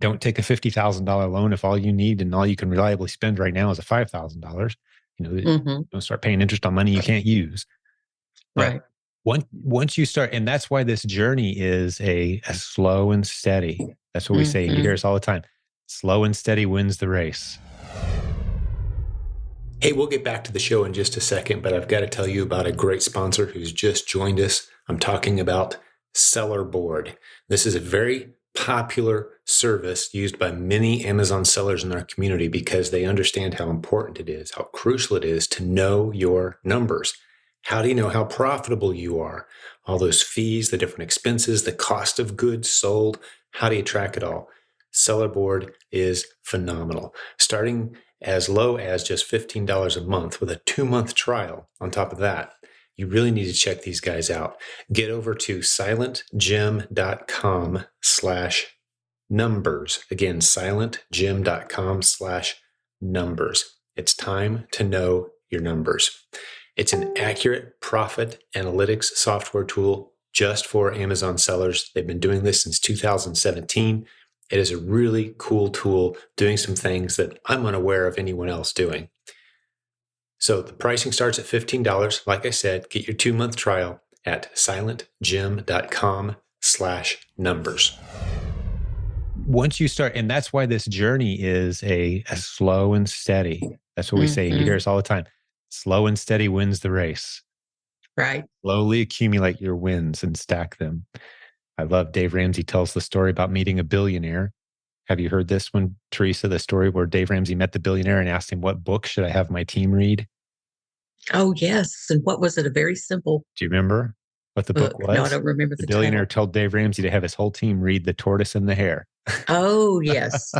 S1: Don't take a $50,000 loan if all you need and all you can reliably spend right now is a $5,000.
S2: Mhm.
S1: Don't start paying interest on money you can't use. But
S2: Right.
S1: once you start, and that's why this journey is a slow and steady. That's what we say. You hear
S2: Mhm.
S1: us all the time. Slow and steady wins the race. Hey, we'll get back to the show in just a second, but I've got to tell you about a great sponsor who's just joined us. I'm talking about Seller Board. This is a very popular service used by many Amazon sellers in our community because they understand how important it is, how crucial it is to know your numbers. How do you know how profitable you are? All those fees, the different expenses, the cost of goods sold. How do you track it all? Seller Board is phenomenal. Starting as low as just $15 a month with a 2-month trial on top of that. You really need to check these guys out. Get over to silentjim.com/numbers. Again, silentjim.com/numbers. It's time to know your numbers. It's an accurate profit analytics software tool just for Amazon sellers. They've been doing this since 2017. It is a really cool tool doing some things that I'm unaware of anyone else doing. So the pricing starts at $15. Like I said, get your 2-month trial at silentjim.com/numbers. Once you start, and that's why this journey is a slow and steady. That's what we say. You hear
S2: Mhm.
S1: us all the time. Slow and steady wins the race.
S2: Right.
S1: Slowly accumulate your wins and stack them. I love Dave Ramsey tells the story about meeting a billionaire. Have you heard this one, Teresa, the story where Dave Ramsey met the billionaire and asked him, what book should I have my team read?
S2: Oh, yes. And what was it? A very simple
S1: Do you remember what the book
S2: book. No, I
S1: was?
S2: don't remember
S1: The
S2: the
S1: billionaire
S2: title.
S1: told Dave Ramsey to have his whole team read The Tortoise and the Hare.
S2: Oh, yes.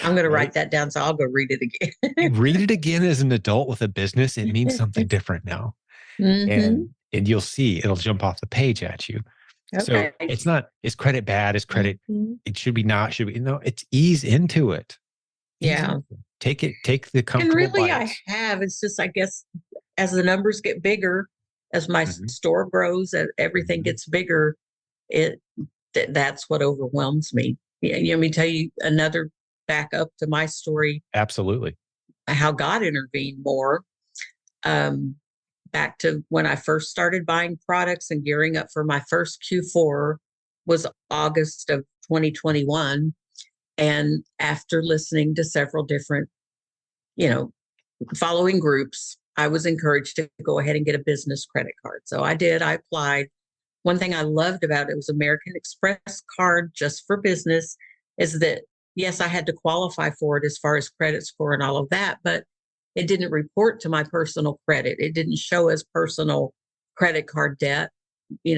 S2: I'm going to
S1: Right?
S2: write that down so I'll go read it
S1: You
S2: again.
S1: read it again as an adult with a business, it means something different now.
S2: Mhm.
S1: And you'll see it'll jump off the page at you. So
S2: Okay.
S1: it's not, is credit bad? Is credit,
S2: Mhm.
S1: it should be not, should be, no, it's ease into it. Ease
S2: Yeah.
S1: into it. Take the
S2: And
S1: comfortable
S2: really, I
S1: bites.
S2: have. It's just, I guess, as the numbers get bigger, as my
S1: Mhm.
S2: store grows, and everything
S1: Mhm.
S2: gets bigger, it that's what overwhelms me. Yeah, let me tell you another back up to my story,
S1: Absolutely.
S2: how God intervened more. Um, Back to when I first started buying products and gearing up for my first Q4 was August of 2021. And after listening to several different, you know, following groups, I was encouraged to go ahead and get a business credit card. So I did. I applied. One thing I loved about it was American Express card just for business is that yes, I had to qualify for it as far as credit score and all of that, but it didn't report to my personal credit. It didn't show as personal credit card debt,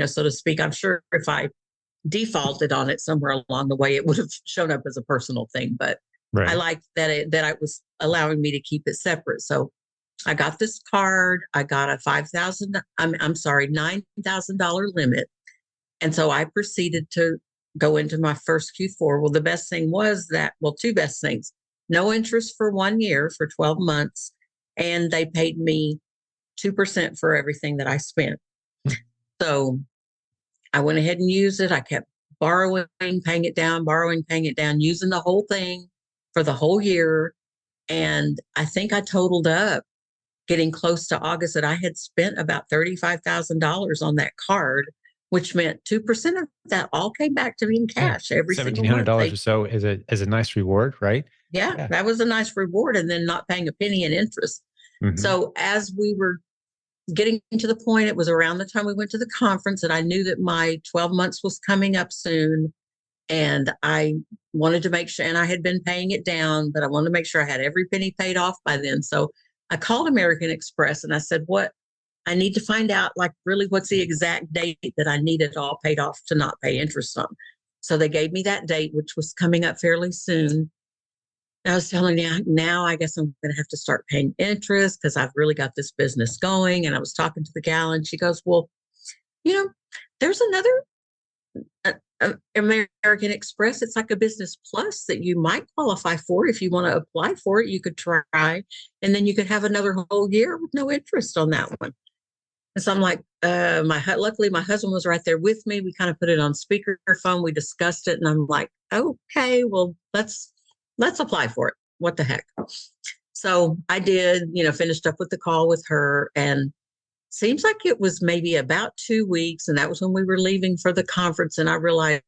S2: so to speak. I'm sure if I defaulted on it somewhere along the way, it would have shown up as a personal thing. But I
S1: Right.
S2: liked that I was allowing me to keep it separate. So I got this card. I got a $9,000 limit. And so I proceeded to go into my first Q4. Well, the best thing was two best things: no interest for 1 year for 12 months. And they paid me 2% for everything that I spent. So I went ahead and used it. I kept borrowing, paying it down, using the whole thing for the whole year. And I think I totaled up, getting close to August, that I had spent about $35,000 on that card, which meant 2% of that all came back to me in
S1: Yeah.
S2: cash every single month.
S1: $1,700 or so is a nice reward, right?
S2: Yeah, that was a nice reward. And then not paying a penny in interest.
S1: Mhm.
S2: So as we were getting to the point, it was around the time we went to the conference, and I knew that my 12 months was coming up soon. And I wanted to make sure, and I had been paying it down, but I wanted to make sure I had every penny paid off by then. So I called American Express and I said, I need to find out, like, really what's the exact date that I need it all paid off to not pay interest on. So they gave me that date, which was coming up fairly soon. I was telling you, now I guess I'm going to have to start paying interest because I've really got this business going. And I was talking to the gal, and she goes, well, there's another American Express. It's like a business plus that you might qualify for. If you want to apply for it, you could try, and then you could have another whole year with no interest on that one. And so I'm like, luckily my husband was right there with me. We kind of put it on speakerphone. We discussed it, and I'm like, okay, well, let's apply for it. What the heck? So I did, finished up with the call with her, and seems like it was maybe about 2 weeks. And that was when we were leaving for the conference. And I realized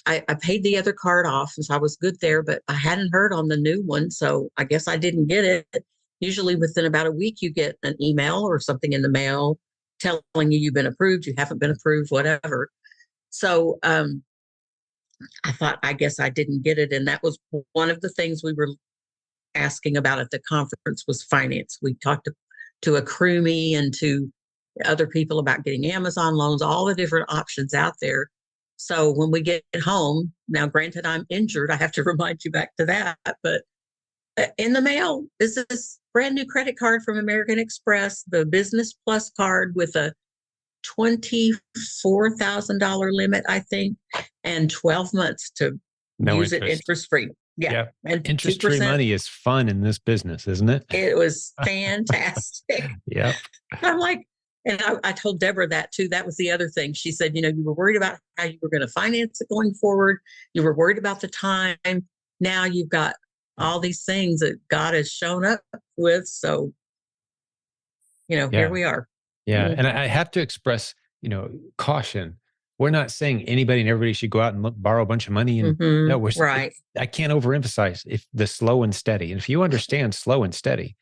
S2: I paid the other card off, and so I was good there, but I hadn't heard on the new one. So I guess I didn't get it. Usually within about a week, you get an email or something in the mail telling you've been approved, you haven't been approved, whatever. So I thought, I guess I didn't get it. And that was one of the things we were asking about at the conference, was finance. We talked to a crewmie and to other people about getting Amazon loans, all the different options out there. So when we get home, now granted I'm injured, I have to remind you back to that, but in the mail is this brand new credit card from American Express, the Business Plus card with a $24,000 limit, I think, and 12 months to use it interest-free.
S1: Yeah.
S2: And
S1: interest-free money is fun in this business, isn't it?
S2: It was fantastic.
S1: Yeah.
S2: I'm like, and I told Deborah that too. That was the other thing. She said, you were worried about how you were going to finance it going forward. You were worried about the time. Now you've got all these things that God has shown up with. So, here we are.
S1: Yeah. And I have to express, caution. We're not saying anybody and everybody should go out and borrow a bunch of money. And no,
S2: right.
S1: I can't overemphasize if the slow and steady. And if you understand slow and steady,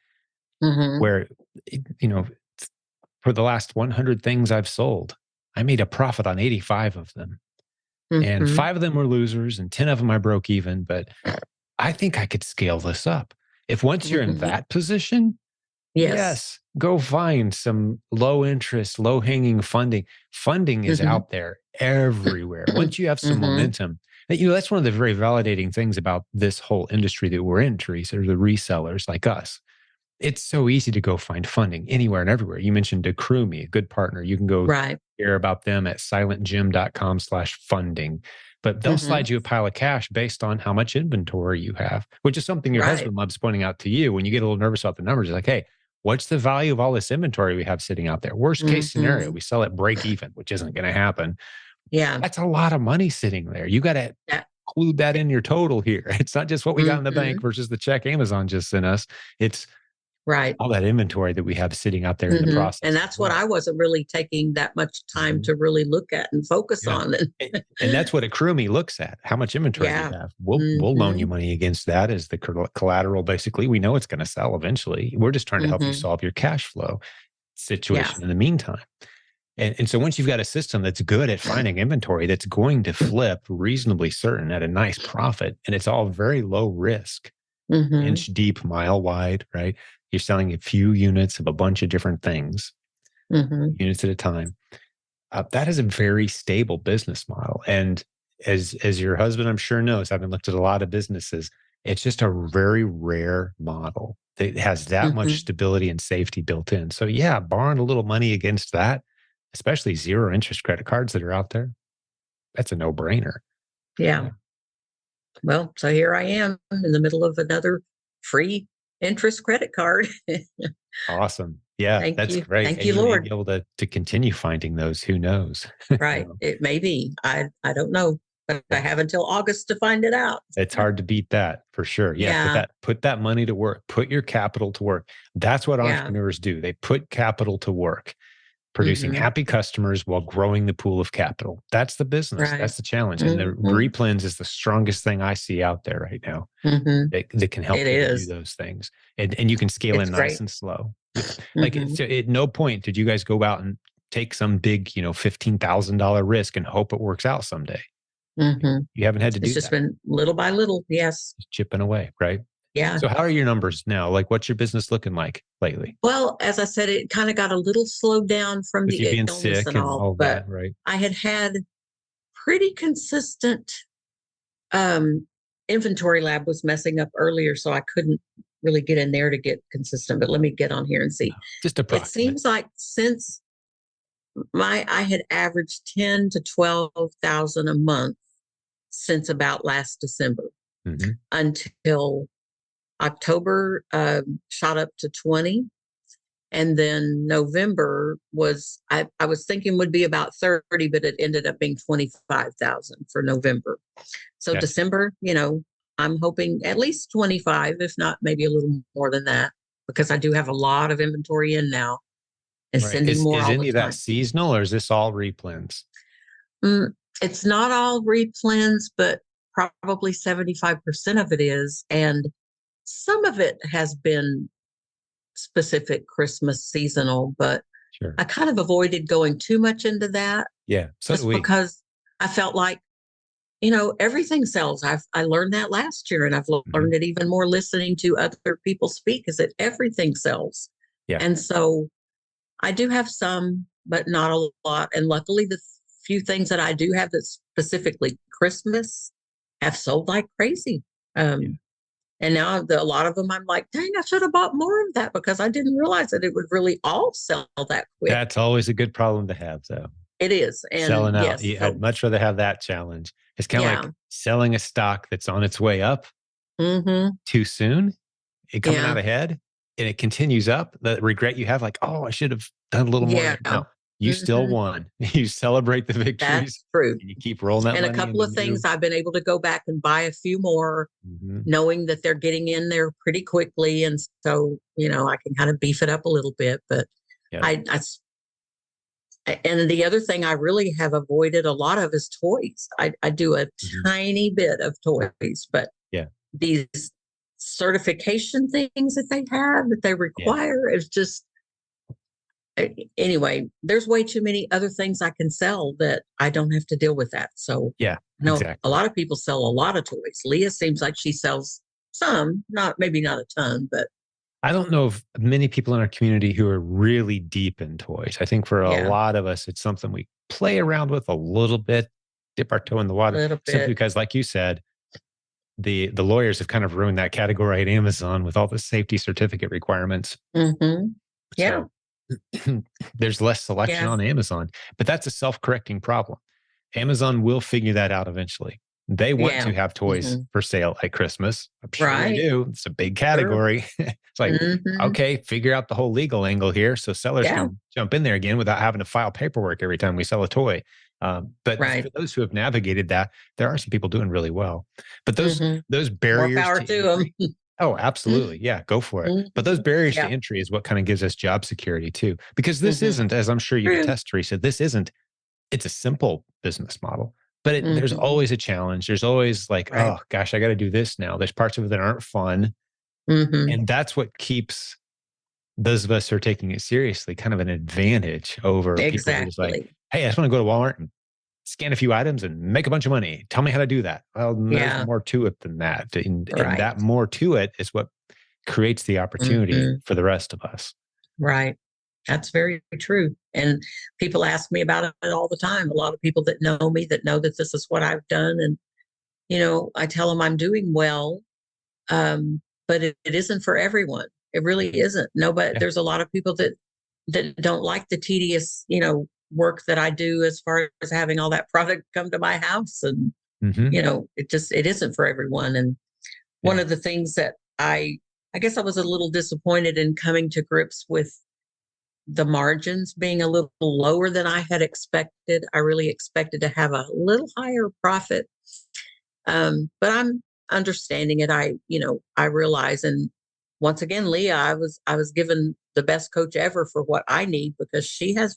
S1: where, for the last 100 things I've sold, I made a profit on 85 of them. And 5 of them were losers and 10 of them I broke even. But I think I could scale this up. If once you're in that position, yes, go find some low interest, low hanging funding. Funding is out there everywhere. Once you have some momentum, that's one of the very validating things about this whole industry that we're in, Teresa, or the resellers like us. It's so easy to go find funding anywhere and everywhere. You mentioned DeCrewMe, a good partner. You can go hear about them at silentjimdotcom/funding. But they'll slide you a pile of cash based on how much inventory you have, which is something your husband loves pointing out to you when you get a little nervous about the numbers. It's like, hey, what's the value of all this inventory we have sitting out there? Worst case scenario, we sell it break even, which isn't going to happen.
S2: Yeah.
S1: That's a lot of money sitting there. You got to include that in your total here. It's not just what we got in the bank versus the check Amazon just sent us. It's all that inventory that we have sitting out there in the process.
S2: And that's what I wasn't really taking that much time to really look at and focus on.
S1: And that's what a crewmie looks at. How much inventory you have. We'll loan you money against that as the collateral. Basically, we know it's going to sell eventually. We're just trying to help you solve your cash flow situation in the meantime. And so once you've got a system that's good at finding inventory that's going to flip reasonably certain at a nice profit, and it's all very low risk, inch deep, mile wide, right? You're selling a few units of a bunch of different things, units at a time. That is a very stable business model. And as your husband, I'm sure knows, having looked at a lot of businesses, it's just a very rare model that has that much
S2: Hmm.
S1: stability and safety built in. So yeah, borrowing a little money against that, especially zero interest credit cards that are out there, that's a no-brainer.
S2: Yeah.
S1: Yeah.
S2: Well, so here I am in the middle of another free interest credit card.
S1: Awesome. Yeah,
S2: Thank
S1: that's
S2: you.
S1: great.
S2: Thank
S1: And
S2: you,
S1: you may be
S2: Lord.
S1: able to continue finding those. Who knows?
S2: Right.
S1: Um,
S2: It may be. I don't know, but I
S1: yeah.
S2: have until August to find it out.
S1: It's hard to beat that for sure. Yeah,
S2: Yeah.
S1: put that money to work. Put your capital to work. That's what
S2: Yeah.
S1: entrepreneurs do. They put capital to work, producing
S2: Hmm.
S1: happy customers while growing the pool of capital. That's the business.
S2: Right.
S1: That's the challenge. And the
S2: Hmm.
S1: Replens is the strongest thing I see out there right now
S2: Hmm.
S1: that can help
S2: It
S1: people do
S2: is.
S1: those things. And you can scale
S2: It's
S1: in nice
S2: great.
S1: and slow. Like
S2: Hmm.
S1: so at no point did you guys go out and take some big, $15,000 risk and hope it works out someday.
S2: Hmm.
S1: You haven't had to
S2: It's
S1: do
S2: just
S1: that.
S2: been little by little. Yes.
S1: Just chipping away, right?
S2: Yeah.
S1: So how are your numbers now? Like what's your business looking like lately?
S2: Well, as I said, it kind of got a little slowed down from
S1: With you
S2: the
S1: being
S2: illness
S1: sick
S2: and
S1: and
S2: all,
S1: all
S2: but
S1: that, right?
S2: I had pretty consistent um, inventory lab was messing up earlier, so I couldn't really get in there to get consistent. But let me get on here and see.
S1: Just
S2: It
S1: approximate.
S2: seems like since I had averaged 10 to 12,000 a month since about last December
S1: Hmm.
S2: until October shot up to 20. And then November was, I was thinking would be about 30, but it ended up being 25,000 for November. So
S1: Gotcha.
S2: December, I'm hoping at least 25, if not maybe a little more than that, because I do have a lot of inventory in now and
S1: Right.
S2: sending more
S1: Is
S2: all the
S1: any of that
S2: time.
S1: seasonal or is this all replens?
S2: Mm, it's not all replens, but probably 75% of it is. And some of it has been specific Christmas seasonal, but
S1: Sure.
S2: I kind of avoided going too much into that
S1: Yeah. So do
S2: just
S1: we.
S2: because I felt like, everything sells. I learned that last year, and I've
S1: Mhm.
S2: learned it even more listening to other people speak, is that everything sells.
S1: Yeah.
S2: And so I do have some, but not a lot. And luckily, the few things that I do have that's specifically Christmas have sold like crazy.
S1: Yeah.
S2: Um, and now a lot of them, I'm like, dang, I should have bought more of that because I didn't realize that it would really all sell that quick.
S1: That's always a good problem to have, though.
S2: It is. And
S1: Selling out.
S2: yes,
S1: Yeah, I'd
S2: so
S1: much rather have that challenge. It's kind of
S2: yeah.
S1: like selling a stock that's on its way up
S2: Hmm.
S1: too soon, it coming out
S2: Yeah.
S1: ahead, and it continues up. The regret you have, like, oh, I should have done a little more
S2: Yeah.
S1: there. No, you still
S2: Hmm.
S1: won. You celebrate the victories
S2: That's true.
S1: and you keep rolling that
S2: And a
S1: money
S2: couple
S1: into
S2: of things
S1: new.
S2: I've been able to go back and buy a few more,
S1: Mhm.
S2: knowing that they're getting in there pretty quickly. And so, I can kind of beef it up a little bit. But
S1: Yeah.
S2: I, I and the other thing I really have avoided a lot of is toys. I do a
S1: Mhm.
S2: tiny bit of toys, but
S1: Yeah.
S2: these certification things that they have that they
S1: Yeah.
S2: require is just anyway, there's way too many other things I can sell that I don't have to deal with that. So
S1: Yeah.
S2: I know a
S1: Exactly.
S2: lot of people sell a lot of toys. Leah seems like she sells some, not maybe not a ton, but
S1: I don't know of many people in our community who are really deep in toys. I think for a
S2: yeah,
S1: lot of us, it's something we play around with a little bit, dip our toe in the
S2: a
S1: water,
S2: little
S1: simply
S2: bit.
S1: because, like you said, the lawyers have kind of ruined that category at Amazon with all the safety certificate requirements.
S2: Hmm. Yeah,
S1: So there's less selection
S2: yeah,
S1: on Amazon, but that's a self-correcting problem. Amazon will figure that out eventually. They want
S2: yeah.
S1: to have toys
S2: Hmm.
S1: for sale at Christmas. I'm sure they
S2: Right.
S1: do. It's a big
S2: Sure.
S1: category. It's like,
S2: Hmm.
S1: okay, figure out the whole legal angle here so sellers
S2: Yeah.
S1: can jump in there again without having to file paperwork every time we sell a toy. But for
S2: Right.
S1: those who have navigated that, there are some people doing really well. But
S2: Hmm.
S1: those
S2: More
S1: barriers
S2: power
S1: to
S2: to them.
S1: entry, oh, absolutely. Yeah, go for it. But those
S2: Hmm.
S1: barriers to
S2: Yeah.
S1: entry is what kind of gives us job security too. Because this
S2: Hmm.
S1: isn't, as I'm sure you'd
S2: True.
S1: attest, Teresa, it's a simple business model, but there's
S2: Hmm.
S1: always a challenge. There's always like,
S2: Right.
S1: oh gosh, I got to do this now. There's parts of it that aren't fun.
S2: Hmm.
S1: And that's what keeps those of us who are taking it seriously kind of an advantage over people who are just like,
S2: Exactly.
S1: hey, I just want to go to Walmart and scan a few items and make a bunch of money. Tell me how to do that. Well, there's
S2: Yeah.
S1: more to it than that. And
S2: Right.
S1: that more to it is what creates the opportunity
S2: Hmm.
S1: for the rest of us.
S2: Right. That's very true. And people ask me about it all the time. A lot of people that know me that know that this is what I've done. And, I tell them I'm doing well, but it isn't for everyone. It really isn't. Nobody,
S1: Yeah.
S2: there's a lot of people that don't like the tedious, work that I do as far as having all that product come to my house. And,
S1: Hmm.
S2: it isn't for everyone. And one
S1: Yeah.
S2: of the things that I guess I was a little disappointed in coming to grips with the margins being a little lower than I had expected. I really expected to have a little higher profit. But I'm understanding it. I realize, and once again, Leah, I was given the best coach ever for what I need, because she has,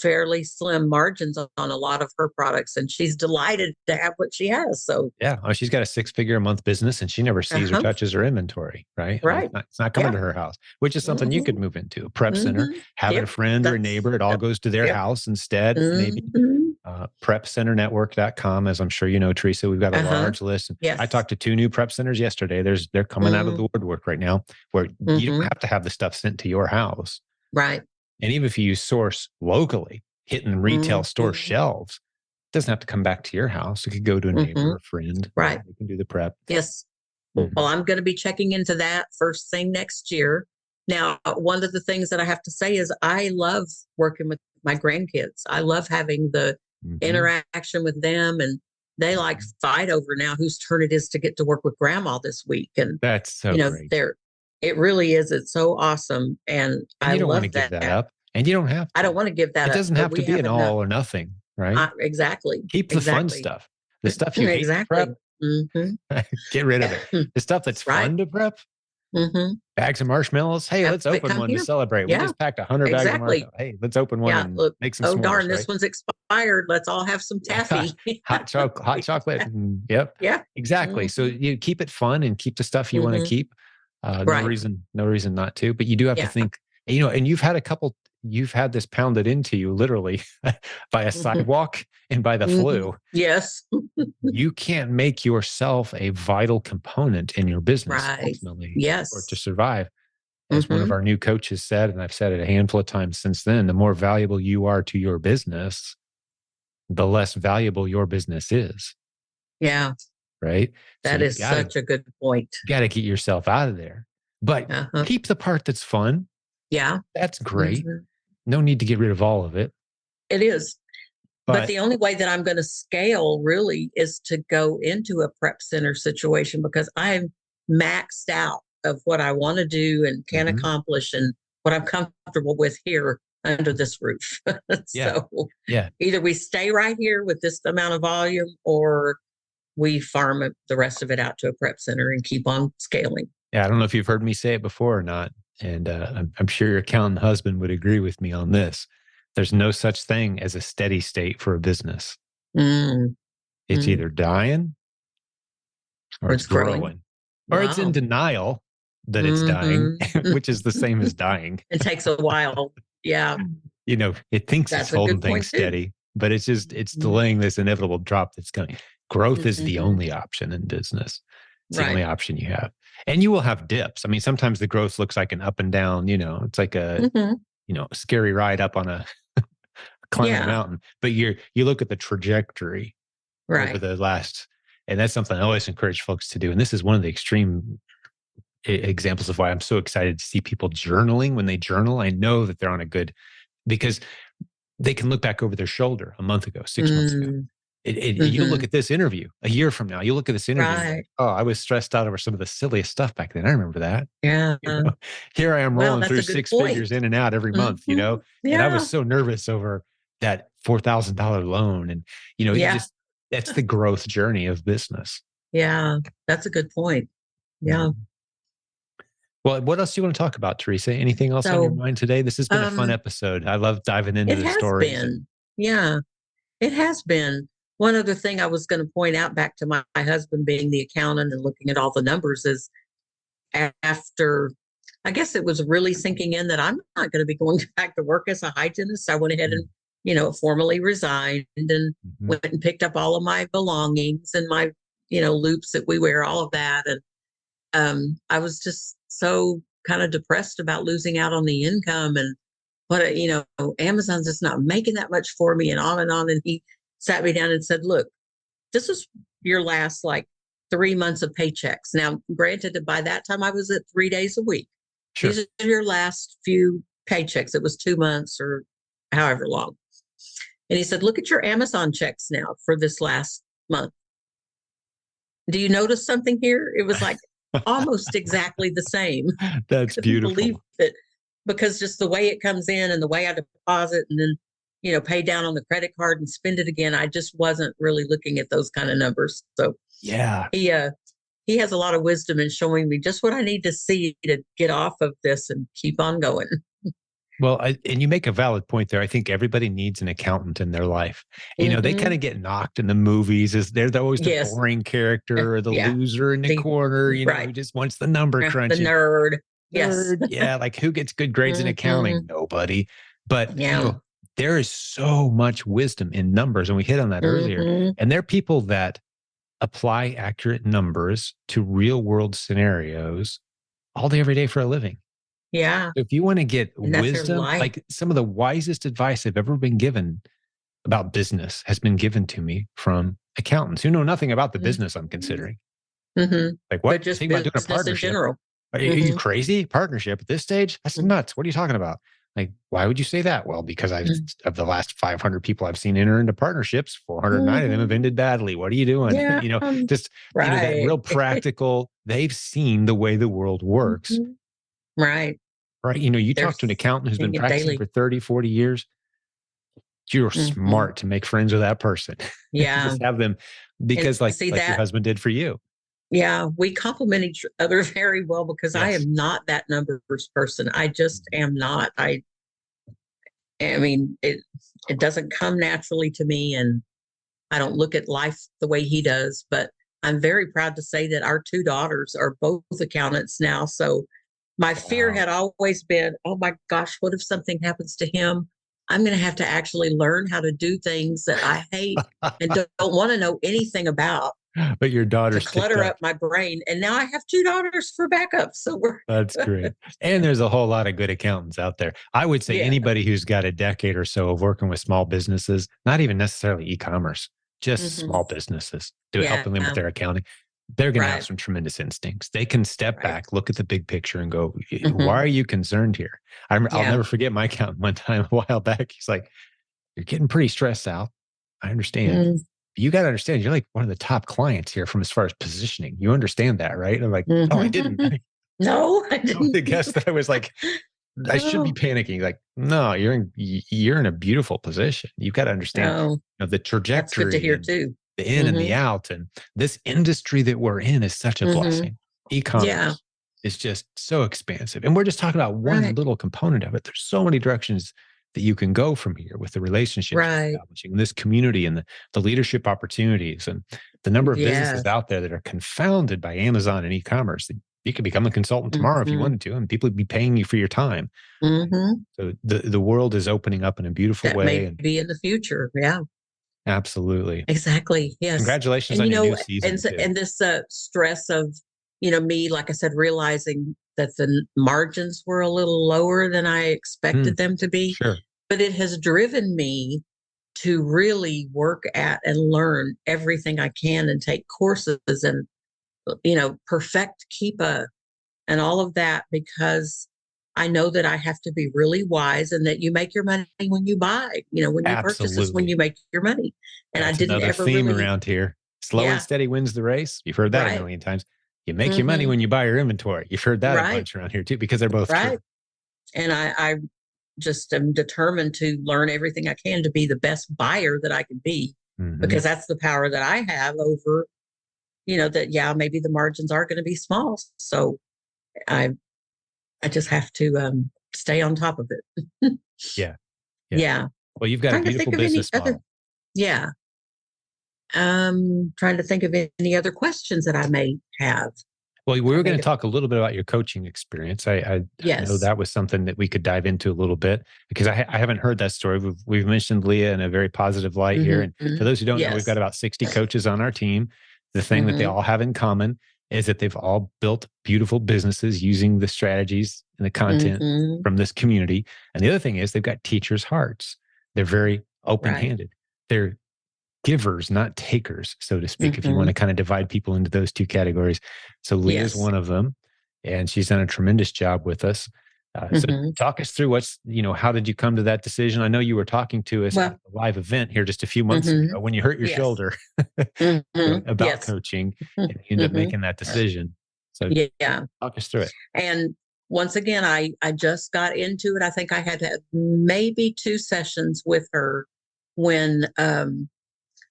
S2: fairly slim margins on a lot of her products, and she's delighted to have what she has. So,
S1: Yeah. Oh, she's got a 6-figure a month business and she never sees or
S2: uh-huh,
S1: touches her inventory, right? I mean,
S2: right.
S1: it's not coming
S2: Yeah.
S1: to her house, which is something you
S2: Hmm.
S1: could move into a prep center,
S2: Hmm.
S1: having a
S2: Yep.
S1: friend or a
S2: That's,
S1: neighbor. It all
S2: yep.
S1: goes to their
S2: Yep.
S1: house instead, maybe.
S2: Hmm.
S1: Prepcenternetwork.com, as I'm sure you know, Teresa, we've got a
S2: Uh-huh.
S1: large list. I
S2: Yes.
S1: talked to 2 new prep centers yesterday. They're coming out of the
S2: Mm-hmm.
S1: woodwork right now, where you don't have to have the stuff sent to your house.
S2: Right.
S1: And even if you source locally, hitting retail store
S2: Hmm.
S1: shelves, it doesn't have to come back to your house. It could go to a
S2: Hmm.
S1: neighbor or friend, right?
S2: Right.
S1: They can do the prep.
S2: Yes. Well,
S1: Mhm.
S2: I'm going to be checking into that first thing next year. Now, one of the things that I have to say is I love working with my grandkids. I love having the
S1: Mhm.
S2: interaction with them, and they like
S1: Mhm.
S2: fight over now whose turn it is to get to work with grandma this week. And,
S1: That's so great.
S2: it really is. It's so awesome. And
S1: And
S2: I
S1: you don't want to
S2: love
S1: give
S2: that.
S1: that up, and you don't have
S2: I don't
S1: to.
S2: want to give that
S1: It
S2: up,
S1: doesn't
S2: but
S1: have to
S2: we
S1: be
S2: have
S1: an
S2: enough.
S1: all or nothing, right?
S2: Exactly.
S1: Keep the fun
S2: Exactly.
S1: stuff. The stuff you hate to
S2: Exactly.
S1: prep,
S2: Hmm.
S1: get rid of
S2: Yeah.
S1: it. The stuff that's
S2: Right.
S1: fun to prep,
S2: Hmm.
S1: bags of marshmallows. Hey,
S2: Have
S1: let's
S2: it
S1: open
S2: come
S1: one to
S2: here.
S1: celebrate. We
S2: Yeah.
S1: just packed 100 bags of
S2: Exactly.
S1: marshmallows. Hey, let's open one
S2: Yeah.
S1: and
S2: Look.
S1: make some
S2: Oh
S1: s'mores,
S2: darn!
S1: right?
S2: This one's expired. Let's all have some
S1: Yeah.
S2: taffy.
S1: Hot chocolate. Yep.
S2: Yeah.
S1: Exactly. So
S2: Hmm.
S1: you keep it fun and keep the stuff you want to
S2: Hmm.
S1: keep.
S2: Right.
S1: No reason not to. But you do have to
S2: Yeah.
S1: think, and you've had this pounded into you literally by a
S2: Hmm.
S1: sidewalk and by the
S2: Hmm.
S1: flu.
S2: Yes.
S1: You can't make yourself a vital component in your business
S2: Right.
S1: ultimately or to
S2: Yes.
S1: survive. As one of
S2: Hmm.
S1: our new coaches said, and I've said it a handful of times since then, the more valuable you are to your business, the less valuable your business is,
S2: Yeah.
S1: right? So
S2: That
S1: you
S2: is such a good point.
S1: got to get yourself out of there. But
S2: Uh-huh.
S1: keep the part that's fun.
S2: Yeah.
S1: That's great.
S2: Hmm.
S1: No need to get rid of all of it.
S2: It is. But
S1: But
S2: the only way that I'm going to scale really is to go into a prep center situation, because I'm maxed out of what I want to do and can
S1: mhm,
S2: accomplish and what I'm comfortable with here under this roof.
S1: yeah,
S2: So
S1: yeah,
S2: either we stay right here with this amount of volume, or we farm the rest of it out to a prep center and keep on scaling.
S1: yeah. I don't know if you've heard me say it before or not. And I'm sure your accountant husband would agree with me on this. There's no such thing as a steady state for a business.
S2: Mm,
S1: It's
S2: mm.
S1: either dying or
S2: Or
S1: it's
S2: it's growing.
S1: growing, or it's in
S2: Wow.
S1: denial that it's dying,
S2: Hmm.
S1: which is the same as dying.
S2: It takes a while. Yeah.
S1: It thinks it's
S2: That's a
S1: holding
S2: good
S1: things
S2: point too.
S1: steady, but it's
S2: Mhm.
S1: delaying this inevitable drop that's coming. Growth is the
S2: Mhm.
S1: only option in business. It's the only
S2: Right.
S1: option you have. And you will have dips. I mean, sometimes the growth looks like an up and down, it's like
S2: Mhm.
S1: a scary ride up on a climbing a
S2: Yeah.
S1: mountain. But you look at the trajectory over
S2: Right.
S1: the last, and that's something I always encourage folks to do. And this is one of the extreme examples of why I'm so excited to see people journaling. When they journal, I know that they're on a good, because they can look back over their shoulder a month ago, 6 months ago.
S2: Mm.
S1: You look
S2: Mhm.
S1: at this interview a year from now, you look at this interview and be like,
S2: Right.
S1: oh, I was stressed out over some of the silliest stuff back then. I remember that.
S2: Yeah.
S1: You know, here I am
S2: Well,
S1: rolling
S2: that's
S1: through
S2: a good
S1: 6 figures
S2: point.
S1: in and out every month,
S2: Mhm.
S1: and I was
S2: Yeah.
S1: so nervous over that $4,000 loan. And,
S2: Yeah.
S1: that's the growth journey of business.
S2: Yeah. That's a good point. Yeah.
S1: Mhm. Well, what else do you want to talk about, Teresa? Anything else on your
S2: So,
S1: mind today? This has been a fun
S2: um,
S1: episode. I love diving into
S2: it
S1: the
S2: has
S1: stories and
S2: been. Yeah. It has been. One other thing I was going to point out, back to my husband being the accountant and looking at all the numbers, is after, I guess it was really sinking in that I'm not going to be going back to work as a hygienist. I went ahead and, formally resigned and
S1: Mhm.
S2: went and picked up all of my belongings and my, loops that we wear, all of that. And I was just so kind of depressed about losing out on the income, and what, Amazon's just not making that much for me, and on and on. And he sat me down and said, look, this is your last like 3 months of paychecks. Now, granted, that by that time I was at 3 days a week,
S1: Sure.
S2: These are your last few paychecks. It was 2 months or however long. And he said, look at your Amazon checks now for this last month. Do you notice something here? It was like almost exactly the same.
S1: That's
S2: Couldn't believe
S1: beautiful.
S2: it, because just the way it comes in and the way I deposit and then, pay down on the credit card and spend it again. I just wasn't really looking at those kind of numbers. So
S1: Yeah.
S2: he has a lot of wisdom in showing me just what I need to see to get off of this and keep on going.
S1: Well, and you make a valid point there. I think everybody needs an accountant in their life. They kind
S2: Mm-hmm.
S1: of get knocked in the movies as they're always the
S2: Yes.
S1: boring character or the
S2: Yeah.
S1: loser in the
S2: The
S1: corner,
S2: right.
S1: who just wants the number
S2: The
S1: crunching.
S2: nerd. Yes.
S1: Nerd. Yeah. Like who gets good grades in
S2: Mm-hmm.
S1: accounting? Nobody. But,
S2: Yeah.
S1: there is so much wisdom in numbers. And we hit on that earlier.
S2: Mm-hmm.
S1: And there are people that apply accurate numbers to real world scenarios all day, every day for a living.
S2: Yeah.
S1: If you want to get
S2: And that's their
S1: wisdom,
S2: life.
S1: like some of the wisest advice I've ever been given about business has been given to me from accountants who know nothing about the business I'm considering.
S2: Mm-hmm.
S1: Like,
S2: But
S1: what? You
S2: just
S1: think about doing a
S2: business in
S1: partnership?
S2: general.
S1: Are you
S2: Mm-hmm.
S1: crazy? Partnership at this stage? That's nuts. What are you talking about? Like, why would you say that? Well, because of the last 500 people I've seen enter into partnerships, 409 of them have
S2: Mm-hmm.
S1: ended badly. What are you doing?
S2: Yeah.
S1: Just, that
S2: Right.
S1: real practical, they've seen the way the world works.
S2: Mhm. Right.
S1: Right. You
S2: They're
S1: talk to an accountant who's been
S2: seeing it
S1: practicing
S2: daily.
S1: for 30, 40 years. You're
S2: Mm-hmm.
S1: smart to make friends with that person.
S2: Yeah.
S1: Just have them
S2: And
S1: because like
S2: see
S1: like your
S2: that.
S1: husband did for you.
S2: Yeah, we complement each other very well because I
S1: Yes.
S2: am not that numbers person. I just am not. I mean, it doesn't come naturally to me, and I don't look at life the way he does. But I'm very proud to say that our two daughters are both accountants now. So my fear
S1: Wow.
S2: had always been, oh my gosh, what if something happens to him? I'm going to have to actually learn how to do things that I hate and don't want to know anything about,
S1: But your
S2: to
S1: daughter sticked
S2: clutter up
S1: up.
S2: my brain. And now I have two daughters for backup. So we're,
S1: That's great. And there's a whole lot of good accountants out there. I would say
S2: yeah.
S1: anybody who's got a decade or so of working with small businesses, not even necessarily e-commerce, just
S2: Hmm.
S1: small businesses, do
S2: Yeah.
S1: helping them with their accounting. They're going to have
S2: Right.
S1: some tremendous instincts. They can step
S2: Right.
S1: back, look at the big picture, and go, "Why
S2: Hmm.
S1: are you concerned here?" I'll
S2: Yeah.
S1: never forget my accountant one time a while back. He's like, "You're getting pretty stressed out. I understand.
S2: Mm-hmm.
S1: You got to understand, you're like one of the top clients here from as far as positioning. You understand that, right?" I'm like, "Oh, I didn't.
S2: No, I
S1: I would
S2: didn't.
S1: have guessed that I was like, I should be
S2: Oh,
S1: panicking." Like, no, you're in a beautiful position. You've got to understand,
S2: no,
S1: the
S2: that's good to
S1: trajectory
S2: hear
S1: and
S2: too.
S1: the in and the
S2: Hmm.
S1: out. And this industry that we're in is such a
S2: Hmm.
S1: blessing.
S2: Yeah.
S1: E-commerce is just so expansive. And we're just talking about one
S2: Right.
S1: little component of it. There's so many directions that you can go from here with the relationships you're
S2: Right.
S1: establishing, this community and the leadership opportunities and the number of businesses
S2: Yes.
S1: out there that are confounded by Amazon and e-commerce. You could become a consultant tomorrow if you
S2: Hmm.
S1: wanted to, and people would be paying you for your time.
S2: Hmm.
S1: So the world is opening up in a beautiful
S2: That
S1: way.
S2: may
S1: And
S2: be in the future. Yeah.
S1: absolutely.
S2: Exactly. Yes.
S1: Congratulations
S2: And
S1: on your new season too.
S2: and this stress of, me, like I said, realizing that the margins were a little lower than I
S1: Hmm,
S2: expected them to be,
S1: sure.
S2: but it has driven me to really work at and learn everything I can and take courses and, perfect Keepa and all of that, because I know that I have to be really wise and that you make your money when you buy, when you purchase is when
S1: Absolutely.
S2: you make your money. And I
S1: That's
S2: didn't
S1: another
S2: ever
S1: theme
S2: really,
S1: around here. Slow and
S2: yeah,
S1: steady wins the race. You've heard that a
S2: right.
S1: million times. You make your money
S2: Hmm.
S1: when you buy your inventory. You've heard that a
S2: Right.
S1: bunch around here too, because they're both true.
S2: Right. And I just am determined to learn everything I can to be the best buyer that I can be,
S1: Hmm.
S2: because that's the power that I have over, that, yeah, maybe the margins are going to be small. So I, I just have to stay on top of it.
S1: Yeah. Yeah.
S2: Yeah.
S1: Well, you've got a
S2: Trying to
S1: beautiful
S2: think of any
S1: business
S2: other,
S1: model.
S2: yeah. Trying to think of any other questions that I may have.
S1: Well, we
S2: I
S1: were
S2: may
S1: going to
S2: have,
S1: talk a little bit about your coaching experience. I know
S2: yes.
S1: that was something that we could dive into a little bit because I haven't heard that story. We've mentioned Leah in a very positive light here. And for
S2: Hmm.
S1: those who don't know, we've got
S2: Yes.
S1: about 60 coaches on our team. The thing that they
S2: Hmm.
S1: all have in common is that they've all built beautiful businesses using the strategies and the content
S2: Hmm.
S1: from this community. And the other thing is they've got teachers' hearts. They're very open
S2: Right.
S1: handed. They're givers, not takers, so to speak, if you want
S2: Hmm.
S1: to kind of divide people into those two categories. So Leah's
S2: Yes.
S1: one of them. and she's done a tremendous job with us. So talk us through how did you come to that decision? I know you were talking to us at
S2: Well,
S1: the live event here just a few months ago when you hurt your
S2: yes.
S1: shoulder about
S2: Yes.
S1: coaching, and you ended up making that decision. So
S2: Yeah.
S1: talk us through it.
S2: And once again, I just got into it. I think I had maybe 2 sessions with her when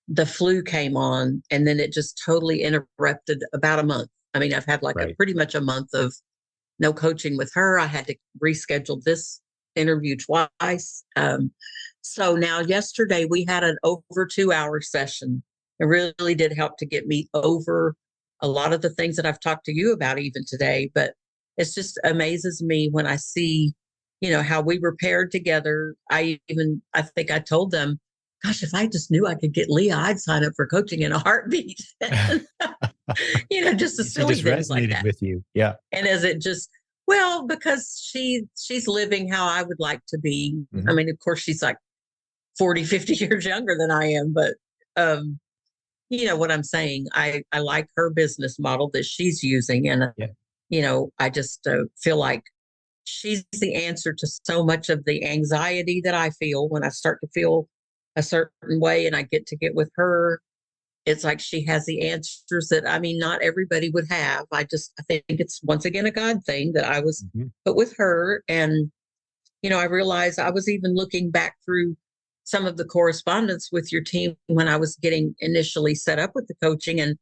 S2: the flu came on, and then it just totally interrupted about a month. I mean, I've had like a
S1: Right.
S2: pretty much a month of no coaching with her. I had to reschedule this interview twice. So now yesterday we had an over 2-hour session. It really did help to get me over a lot of the things that I've talked to you about even today. But it's just amazes me when I see, how we were paired together. I think I told them, gosh, if I just knew I could get Leah, I'd sign up for coaching in a heartbeat. Just the
S1: She
S2: silly
S1: just
S2: things like
S1: resonated
S2: that.
S1: with you. Yeah.
S2: And as it just, well, because she's living how I would like to be. I
S1: Mhm.
S2: mean, of course, she's like 40, 50 years younger than I am, but you know what I'm saying. I like her business model that she's using, and
S1: Yeah.
S2: I just feel like she's the answer to so much of the anxiety that I feel when I start to feel a certain way, and I get with her. It's like she has the answers that, I mean, not everybody would have. I think it's once again a God thing that I was
S1: Mhm.
S2: put with her. And, I realized I was even looking back through some of the correspondence with your team when I was getting initially set up with the coaching. And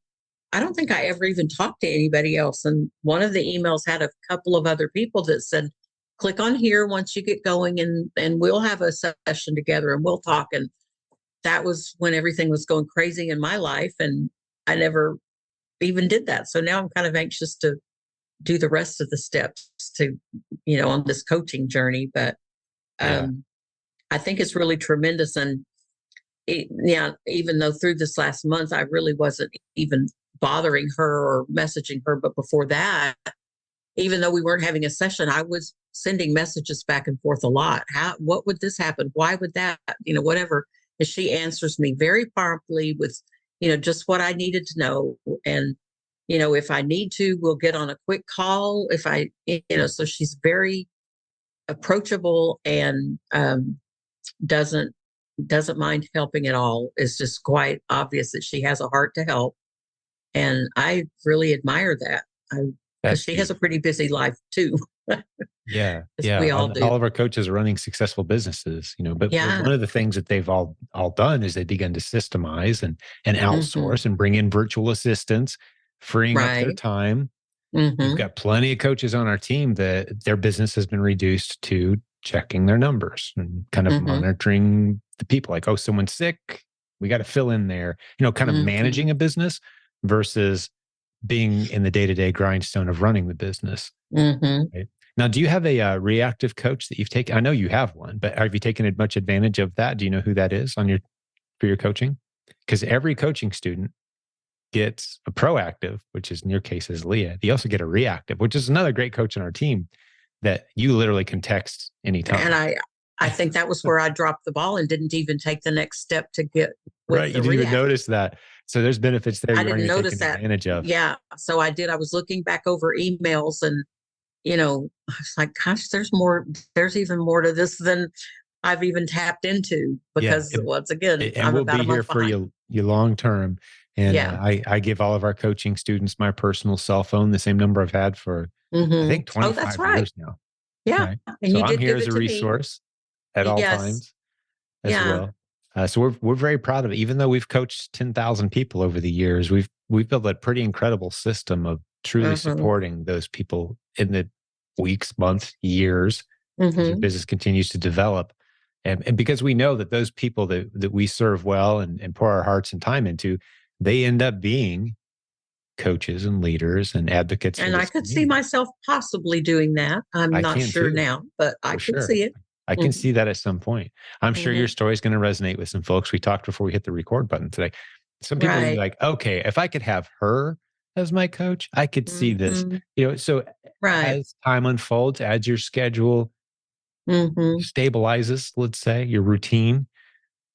S2: I don't think I ever even talked to anybody else. And one of the emails had a couple of other people that said, click on here once you get going, and we'll have a session together and we'll talk. And that was when everything was going crazy in my life, and I never even did that. So now I'm kind of anxious to do the rest of the steps to, on this coaching journey. But
S1: Yeah.
S2: I think it's really tremendous. And yeah, even though through this last month, I really wasn't even bothering her or messaging her. But before that, even though we weren't having a session, I was sending messages back and forth a lot. What would this happen? Why would that, whatever. And she answers me very promptly with, just what I needed to know. And, if I need to, we'll get on a quick call. So she's very approachable, and doesn't mind helping at all. It's just quite obvious that she has a heart to help. And I really admire that. Because
S1: That's
S2: she has a
S1: beautiful.
S2: pretty busy life too.
S1: Yeah.
S2: As
S1: Yeah.
S2: we all
S1: All
S2: do.
S1: of our coaches are running successful businesses, but
S2: Yeah.
S1: one of the things that they've all done is they began to systemize and
S2: Mm-hmm.
S1: outsource and bring in virtual assistants, freeing up their
S2: Right.
S1: time. We've
S2: Mm-hmm.
S1: got plenty of coaches on our team that their business has been reduced to checking their numbers and kind of
S2: Mm-hmm.
S1: monitoring the people, like, oh, someone's sick, we got to fill in there, kind of
S2: Mm-hmm.
S1: managing a business versus being in the day-to-day grindstone of running the business.
S2: Mm-hmm.
S1: Right? Now, do you have a reactive coach that you've taken? I know you have one, but have you taken much advantage of that? Do you know who that is for your coaching? Because every coaching student gets a proactive, which is in your case is Leah. You also get a reactive, which is another great coach on our team that you literally can text
S2: And
S1: anytime.
S2: I think that was where I dropped the ball and didn't even take the next step to get with
S1: Right.
S2: the
S1: You didn't even
S2: reactive.
S1: notice that. So there's benefits there
S2: I
S1: you aren't
S2: didn't
S1: even
S2: notice
S1: taking
S2: that.
S1: advantage of.
S2: Yeah. So I did. I was looking back over emails, and, I was like, gosh, there's even more to this than I've even tapped into,
S1: Yeah.
S2: because once again,
S1: And
S2: I'm
S1: we'll
S2: about
S1: be
S2: a
S1: here
S2: month
S1: for
S2: behind.
S1: you long term. And
S2: Yeah.
S1: I give all of our coaching students my personal cell phone, the same number I've had for, I
S2: Mm-hmm.
S1: think,
S2: Oh, that's
S1: 25
S2: right.
S1: years now.
S2: Yeah.
S1: Right.
S2: And
S1: So
S2: you
S1: I'm
S2: did
S1: here
S2: give
S1: as
S2: it
S1: a
S2: to me.
S1: resource at all
S2: Yes.
S1: times as
S2: Yeah.
S1: well. So we're very proud of it. Even though we've coached 10,000 people over the years, we've built a pretty incredible system of truly
S2: Mm-hmm.
S1: supporting those people in the weeks, months, years as their
S2: Mm-hmm.
S1: business continues to develop. And because we know that those people that we serve well and pour our hearts and time into, they end up being coaches and leaders and advocates for
S2: And I
S1: this
S2: could see
S1: community.
S2: myself possibly doing that. I'm
S1: I
S2: not
S1: can
S2: sure
S1: too.
S2: now, but I
S1: For
S2: could
S1: sure.
S2: see it.
S1: I can
S2: Mm-hmm.
S1: see that at some point. I'm sure your
S2: Mm-hmm.
S1: story is going to resonate with some folks. We talked before we hit the record button today. Some people will be
S2: Right.
S1: like, okay, if I could have her as my coach, I could see this.
S2: Mm-hmm.
S1: So
S2: Right.
S1: as time unfolds, as your schedule
S2: Mm-hmm.
S1: stabilizes, let's say, your routine,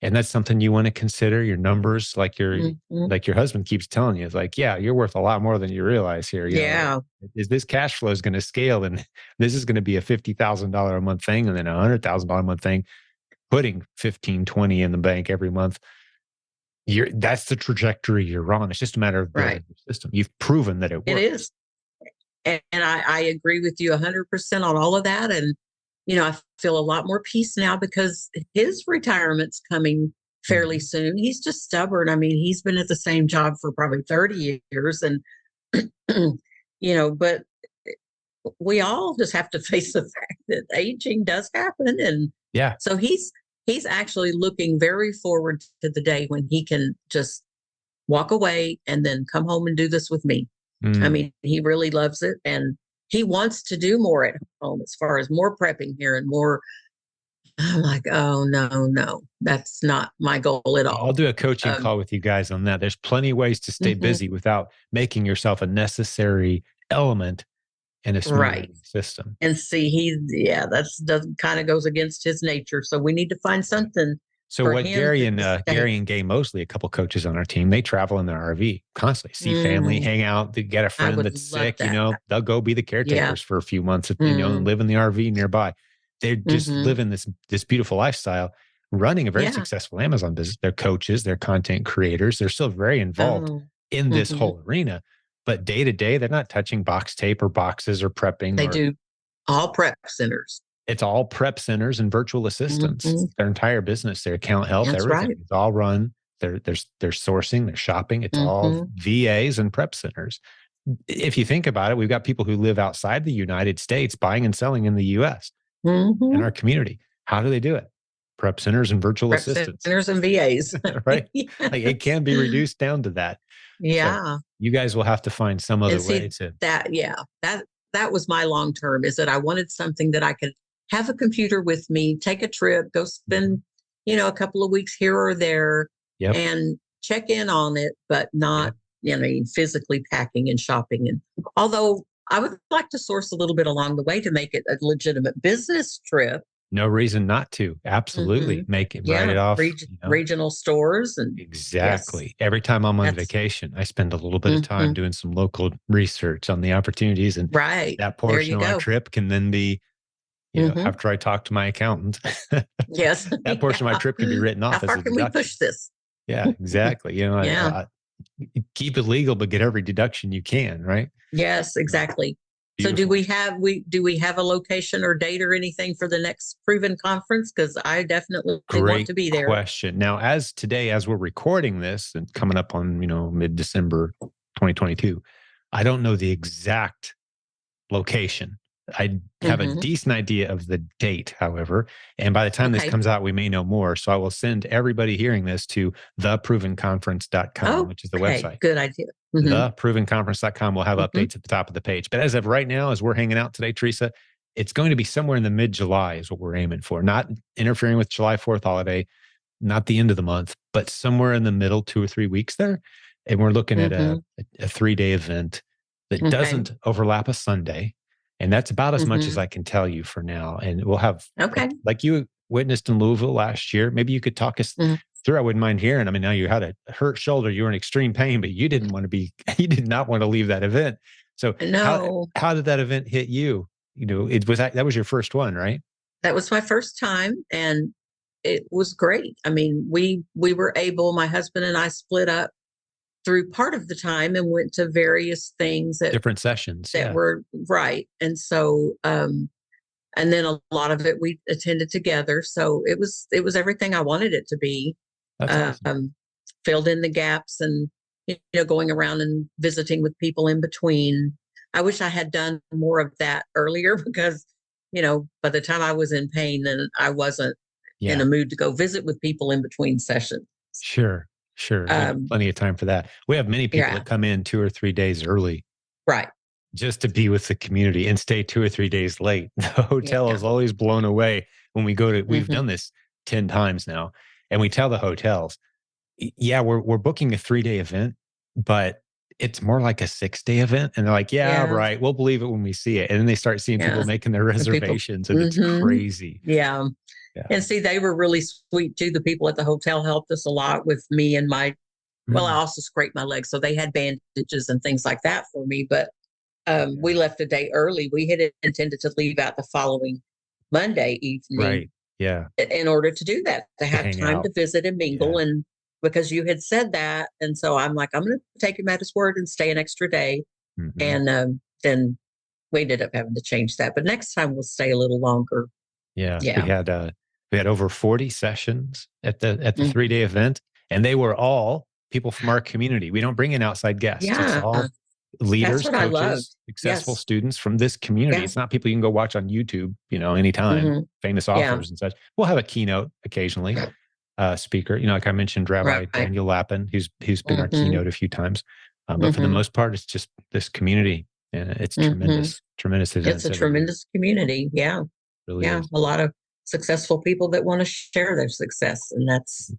S1: And that's something you want to consider. Your numbers,
S2: Mhm.
S1: like your husband keeps telling you, is like, yeah, you're worth a lot more than you realize here.
S2: Yeah,
S1: Is this cash flow is going to scale, and this is going to be a $50,000 a month thing, and then $100,000 a month thing, putting 15, 20 in the bank every month. That's the trajectory you're on. It's just a matter of
S2: right.
S1: building your system. You've proven that it
S2: It
S1: works.
S2: is. And I agree with you 100% on all of that. And, I feel a lot more peace now because his retirement's coming fairly
S1: Mhm.
S2: soon. He's just stubborn. I mean, he's been at the same job for probably 30 years. And, but we all just have to face the fact that aging does happen. And
S1: Yeah.
S2: so he's actually looking very forward to the day when he can just walk away and then come home and do this with me. I
S1: Mm.
S2: mean, he really loves it and he wants to do more at home as far as more prepping here and more. I'm like, oh, no, no, that's not my goal at
S1: I'll
S2: all.
S1: do a coaching
S2: Um,
S1: call with you guys on that. There's plenty of ways to stay
S2: mhm,
S1: busy without making yourself a necessary element in a smooth
S2: right.
S1: running system.
S2: And see, yeah, that's doesn't kind of goes against his nature. So we need to find
S1: Right.
S2: something
S1: So
S2: for
S1: what
S2: him to stay.
S1: Gary and Gay Mosley, a couple coaches on our team, they travel in their RV constantly, see family,
S2: Mm,
S1: hang out. They get a
S2: I
S1: friend
S2: would
S1: that's
S2: love
S1: sick,
S2: that.
S1: they'll go be the
S2: Yeah.
S1: caretakers for a few months, and
S2: Mm,
S1: live in the RV nearby. They're just
S2: hmm.
S1: living this beautiful lifestyle, running a very
S2: Yeah.
S1: successful Amazon business. They're coaches, they're content creators, they're still very involved
S2: Oh,
S1: in this
S2: hmm.
S1: whole arena. But day to day, they're not touching box tape or boxes or prepping,
S2: They
S1: or
S2: do all prep centers.
S1: it's all prep centers and virtual assistants.
S2: Hmm.
S1: It's their entire business, their account health,
S2: That's
S1: everything.
S2: right.
S1: It's all run. Their sourcing, their shopping. It's all
S2: Hmm.
S1: VAs and prep centers. If you think about it, we've got people who live outside the United States buying and selling in the US in
S2: Hmm.
S1: our community. How do they do it? Prep centers and virtual
S2: Prep
S1: assistants,
S2: centers and VAs.
S1: right? Like it
S2: Yes.
S1: can be reduced down to that. So
S2: Yeah.
S1: you guys will have to find some
S2: And
S1: other way
S2: see
S1: to.
S2: that, yeah, that was my long term is that I wanted something that I could have a computer with me, take a trip, go
S1: Mhm.
S2: spend, a couple of weeks here or there
S1: Yep.
S2: and check in on it, but not,
S1: Yep.
S2: physically packing and shopping. And although I would like to source a little bit along the way to make it a legitimate business trip.
S1: No reason not to.
S2: Hmm.
S1: Absolutely. Make it, write
S2: Yeah,
S1: it off.
S2: regional stores and yes,
S1: Exactly. Every time I'm on
S2: that's
S1: vacation, I spend a little bit of time
S2: mhm,
S1: doing some local research on the opportunities. And
S2: right.
S1: that
S2: There
S1: portion
S2: you
S1: of my
S2: go.
S1: trip can then be,
S2: Hmm.
S1: after I talk to my accountant,
S2: Yes.
S1: that portion of my
S2: Yeah.
S1: trip can be written
S2: How
S1: off as
S2: far
S1: a
S2: can we
S1: deduction.
S2: push this?
S1: Yeah, exactly.
S2: Yeah.
S1: Keep it legal, but get every deduction you can, right?
S2: Yes,
S1: Uh,
S2: exactly. So
S1: Beautiful.
S2: do we have a location or date or anything for the next proven conference? Because I definitely want
S1: Great
S2: to be there.
S1: question. Now, as we're recording this and coming up on, mid December 2022, I don't know the exact location. I have a
S2: Hmm.
S1: decent idea of the date, however. And by the time this
S2: Okay.
S1: comes out, we may know more. So I will send everybody hearing this to theprovenconference.com,
S2: Oh,
S1: which is the
S2: okay.
S1: website.
S2: Good idea. Hmm.
S1: Theprovenconference.com will have
S2: Hmm.
S1: updates at the top of the page. But as of right now, as we're hanging out today, Teresa, it's going to be somewhere in the mid July, is what we're aiming for. Not interfering with July 4th holiday, not the end of the month, but somewhere in the middle, 2 or 3 weeks there. And we're looking at
S2: Hmm.
S1: a 3-day event that
S2: Okay.
S1: doesn't overlap a Sunday. And that's about as much as
S2: Hmm.
S1: I can tell you for now. And we'll have,
S2: Okay.
S1: like you witnessed in Louisville last year, maybe you could talk us
S2: Mhm.
S1: through. I wouldn't mind hearing. I mean, now you had a hurt shoulder, you were in extreme pain, but you didn't want to be, you did not want to leave that event. So
S2: No,
S1: how did that event hit you? It was that was your first one, right?
S2: that was my first time, and it was great. I mean, we were able. My husband and I split up through part of the time and went to various things
S1: Different sessions.
S2: that
S1: Yeah.
S2: were right. And so and then a lot of it we attended together. So it was everything I wanted it to be.
S1: That's awesome.
S2: Filled in the gaps and going around and visiting with people in between. I wish I had done more of that earlier because by the time I was in pain, then I wasn't in
S1: Yeah.
S2: a mood to go visit with people in between sessions.
S1: Sure, sure. You got
S2: Um,
S1: plenty of time for that. We have many people
S2: yeah,
S1: that come in 2 or 3 days early
S2: right.
S1: just to be with the community and stay 2 or 3 days late. The hotel
S2: Yeah.
S1: is always blown away when we've
S2: Hmm.
S1: done this 10 times now, and we tell the hotels, "Yeah, we're booking a 3-day event, but it's more like a 6-day event." And they're like, "Yeah,
S2: Yeah.
S1: right. We'll believe it when we see it." And then they start seeing people
S2: Yeah.
S1: making their
S2: The people.
S1: reservations, and it's
S2: Hmm.
S1: crazy.
S2: Yeah.
S1: Yeah.
S2: And see, they were really sweet too. The people at the hotel helped us a lot with me and my, well, I also scraped my leg. So they had bandages and things like that for me. But we left a day early. We had intended to leave out the following Monday evening
S1: Right. Yeah.
S2: in order to do that, to
S1: To
S2: have
S1: hang
S2: time
S1: out.
S2: to visit and mingle.
S1: Yeah.
S2: And because you had said that. And so I'm like, I'm going to take him at his word and stay an extra day.
S1: Mhm.
S2: And then we ended up having to change that. But next time we'll stay a little longer.
S1: Yeah.
S2: Yeah.
S1: We had over 40 sessions at the
S2: Mm.
S1: 3-day event, and they were all people from our community. We don't bring in outside guests. It's
S2: Yeah.
S1: all
S2: That's
S1: leaders,
S2: what I loved.
S1: coaches, successful
S2: Yes.
S1: students from this community.
S2: Yeah.
S1: It's not people you can go watch on YouTube, anytime,
S2: Hmm.
S1: famous
S2: Yeah.
S1: authors and such. We'll have a keynote occasionally, speaker. Like I mentioned, Rabbi
S2: Right.
S1: Daniel Lappin, who's been our
S2: Hmm.
S1: keynote a few times. But for the
S2: Hmm.
S1: most part, it's just this community, and it's
S2: Hmm.
S1: tremendous
S2: It's
S1: events
S2: a
S1: every year.
S2: tremendous community. Yeah.
S1: Really
S2: Yeah.
S1: is.
S2: A lot of successful people that want to share their success. And that's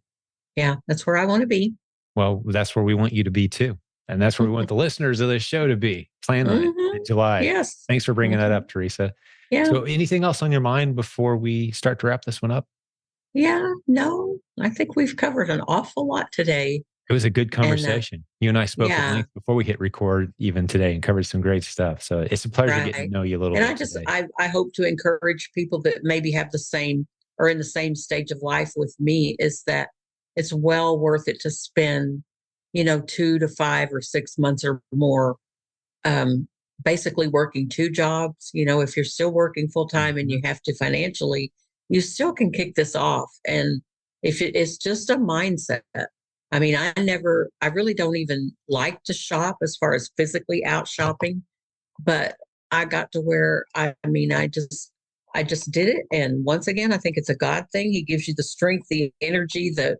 S2: where I want to be.
S1: Well, that's where we want you to be too. And that's where we want the listeners of this show to be. Plan on it
S2: Hmm.
S1: in July.
S2: Yes.
S1: Thanks for bringing that
S2: Hmm.
S1: up, Teresa.
S2: Yeah.
S1: So, anything else on your mind before we start to wrap this one up?
S2: Yeah. No, I think we've covered an awful lot today.
S1: It was a good
S2: And
S1: conversation. You and I spoke at
S2: yeah.
S1: length before we hit record even today and covered some great stuff. So, it's a pleasure getting to
S2: Right.
S1: know you a little
S2: And
S1: bit today.
S2: I hope to encourage people that maybe have the same or in the same stage of life with me, is that it's well worth it to spend, 2 to 5 or 6 months or more, um, basically working two jobs. If you're still working full time and
S1: Mhm.
S2: you have to financially, you still can kick this off. And if it's just a mindset, I mean, I really don't even like to shop as far as physically out shopping, but I got to where I mean, I just did it. And once again, I think it's a God thing. He gives you the strength, the energy, the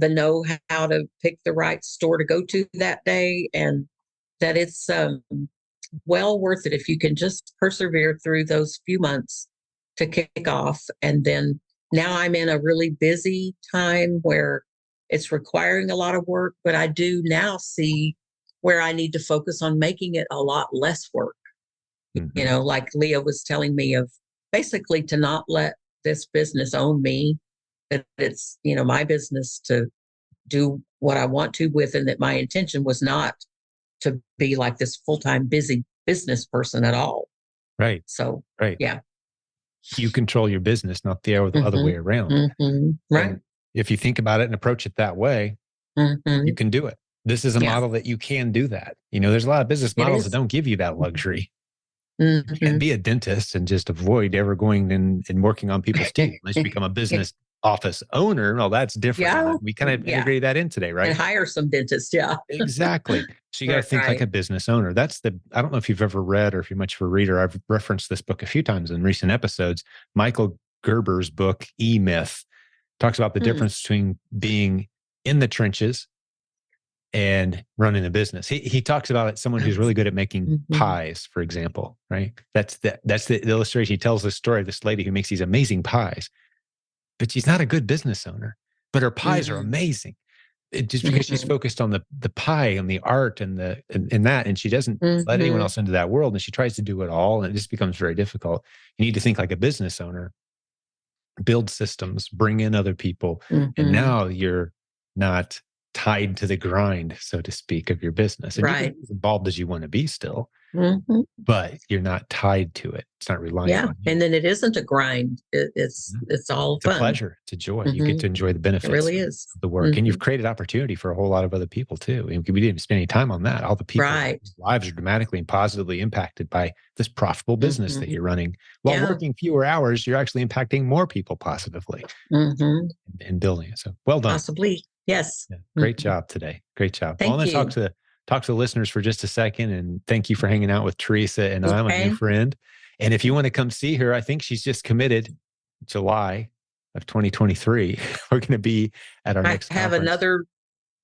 S2: know how to pick the right store to go to that day, and that it's well worth it if you can just persevere through those few months to kick off. And then now I'm in a really busy time where it's requiring a lot of work, but I do now see where I need to focus on making it a lot less work.
S1: Mhm.
S2: Like Leah was telling me, of basically to not let this business own me, that it's, my business to do what I want to with, and that my intention was not to be like this full-time busy business person at all.
S1: Right.
S2: So,
S1: Right.
S2: yeah.
S1: You control your business, not the other way
S2: Hmm.
S1: around.
S2: Hmm. Right.
S1: And if you think about it and approach it that way, you
S2: Hmm.
S1: can do it. This is a
S2: Yeah,
S1: model that you can do that. There's a lot of business
S2: it
S1: models that
S2: is.
S1: don't give you that luxury. You can't
S2: Hmm.
S1: be a dentist and just avoid ever going and working on people's teeth unless you become a business office owner. Well, that's different.
S2: Yeah.
S1: We kind of
S2: Yeah.
S1: integrated that in today,
S2: And
S1: right?
S2: hire some dentists. Yeah.
S1: Exactly. So you got to think like
S2: Right.
S1: a business owner. I don't know if you've ever read or if you're much of a reader. I've referenced this book a few times in recent episodes. Michael Gerber's book, E Myth, talks about the
S2: Hmm.
S1: difference between being in the trenches and running a business. He talks about it, someone who's really good at making
S2: Hmm.
S1: pies, for example, right? That's the illustration. He tells the story of this lady who makes these amazing pies, but she's not a good business owner, but her pies are
S2: Hmm.
S1: amazing. Just because she's
S2: Hmm.
S1: focused on the pie and the art and that, and she doesn't let anyone
S2: Hmm.
S1: else into that world, and she tries to do it all, and it just becomes very difficult. You need to think like a business owner, build systems, bring in other people, and
S2: Hmm.
S1: now you're not tied to the grind, so to speak, of your business. And you can
S2: Right.
S1: be as involved as you want to be still,
S2: Hmm.
S1: but you're not tied to it. It's not reliant
S2: Yeah.
S1: on you.
S2: And then it isn't a grind. It's
S1: Mhm.
S2: it's all
S1: It's a
S2: fun.
S1: pleasure. It's a joy. You get
S2: Hmm.
S1: to enjoy the
S2: It
S1: benefits
S2: really
S1: of
S2: is.
S1: the work. And
S2: Hmm.
S1: you've created opportunity for a whole lot of other people too. And we didn't spend any time on that. All the people
S2: Right.
S1: whose lives are dramatically and positively impacted by this profitable business that
S2: Hmm.
S1: you're running. While
S2: Yeah.
S1: working fewer hours, you're actually impacting more people positively
S2: Hmm.
S1: and building it. So well done.
S2: Possibly. Yes.
S1: Yeah, great
S2: Mhm.
S1: job today. Great job. Well, I'm
S2: Thank
S1: going to
S2: you.
S1: talk to the listeners for just a second, and thank you for hanging out with Teresa and I, my new
S2: Okay.
S1: friend. And if you want to come see her, I think she's just committed July of 2023. We're going to be at our
S2: I
S1: next
S2: have
S1: conference.
S2: another,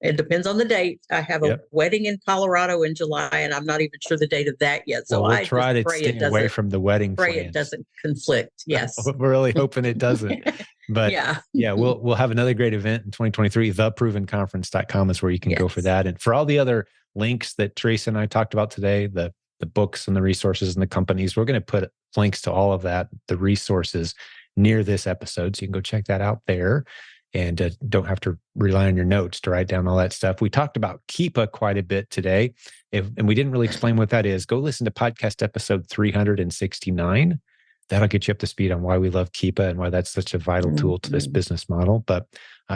S2: it depends on the date. I have a
S1: Yep.
S2: wedding in Colorado in July, and I'm not even sure the date of that yet. So
S1: Well, we'll
S2: I just
S1: try to stay away from the wedding
S2: pray it
S1: plans.
S2: doesn't conflict. Yes.
S1: We're really hoping it doesn't. But
S2: Yeah.
S1: yeah, we'll have another great event in 2023. Theprovenconference.com is where you can go for
S2: Yes.
S1: that. And for all the other links that Teresa and I talked about today, the books and the resources and the companies, we're going to put links to all of that, the resources near this episode. So you can go check that out there and don't have to rely on your notes to write down all that stuff. We talked about Keepa quite a bit today, and we didn't really explain what that is. Go listen to podcast episode 369. That'll get you up to speed on why we love Keepa and why that's such a vital tool to this business model. But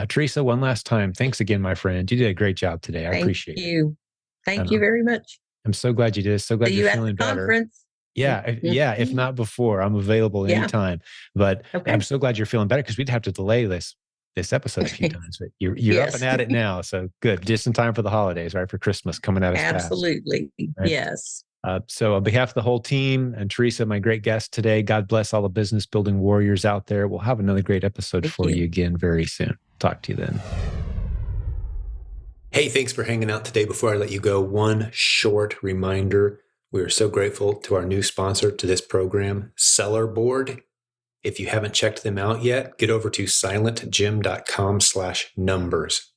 S1: Teresa, one last time, thanks again, my friend. You did a great job today. I appreciate it.
S2: Thank you very much.
S1: I'm so glad you did. So glad you're feeling better.
S2: Conference.
S1: Yeah. If not before, I'm available anytime. But I'm so glad you're feeling better because we'd have to delay this episode a few times. But you're up and at it now. So good. Just in time for the holidays, right? For Christmas coming at us fast.
S2: Absolutely. Right? Yes.
S1: So on behalf of the whole team and Teresa, my great guest today, God bless all the business building warriors out there. We'll have another great episode for you again very soon. Talk to you then. Hey, thanks for hanging out today. Before I let you go, one short reminder. We are so grateful to our new sponsor to this program, Sellerboard. If you haven't checked them out yet, get over to silentjimdotcom/numbers.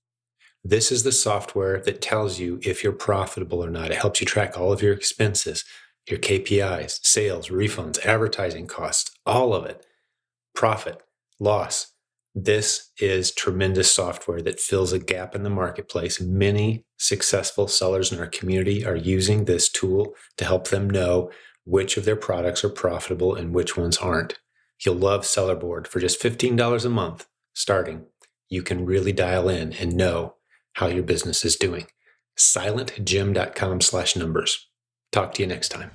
S1: This is the software that tells you if you're profitable or not. It helps you track all of your expenses, your KPIs, sales, refunds, advertising costs, all of it. Profit, loss. This is tremendous software that fills a gap in the marketplace. Many successful sellers in our community are using this tool to help them know which of their products are profitable and which ones aren't. You'll love Sellerboard. For just $15 a month starting, you can really dial in and know how your business is doing. silentjim.com/numbers. Talk to you next time.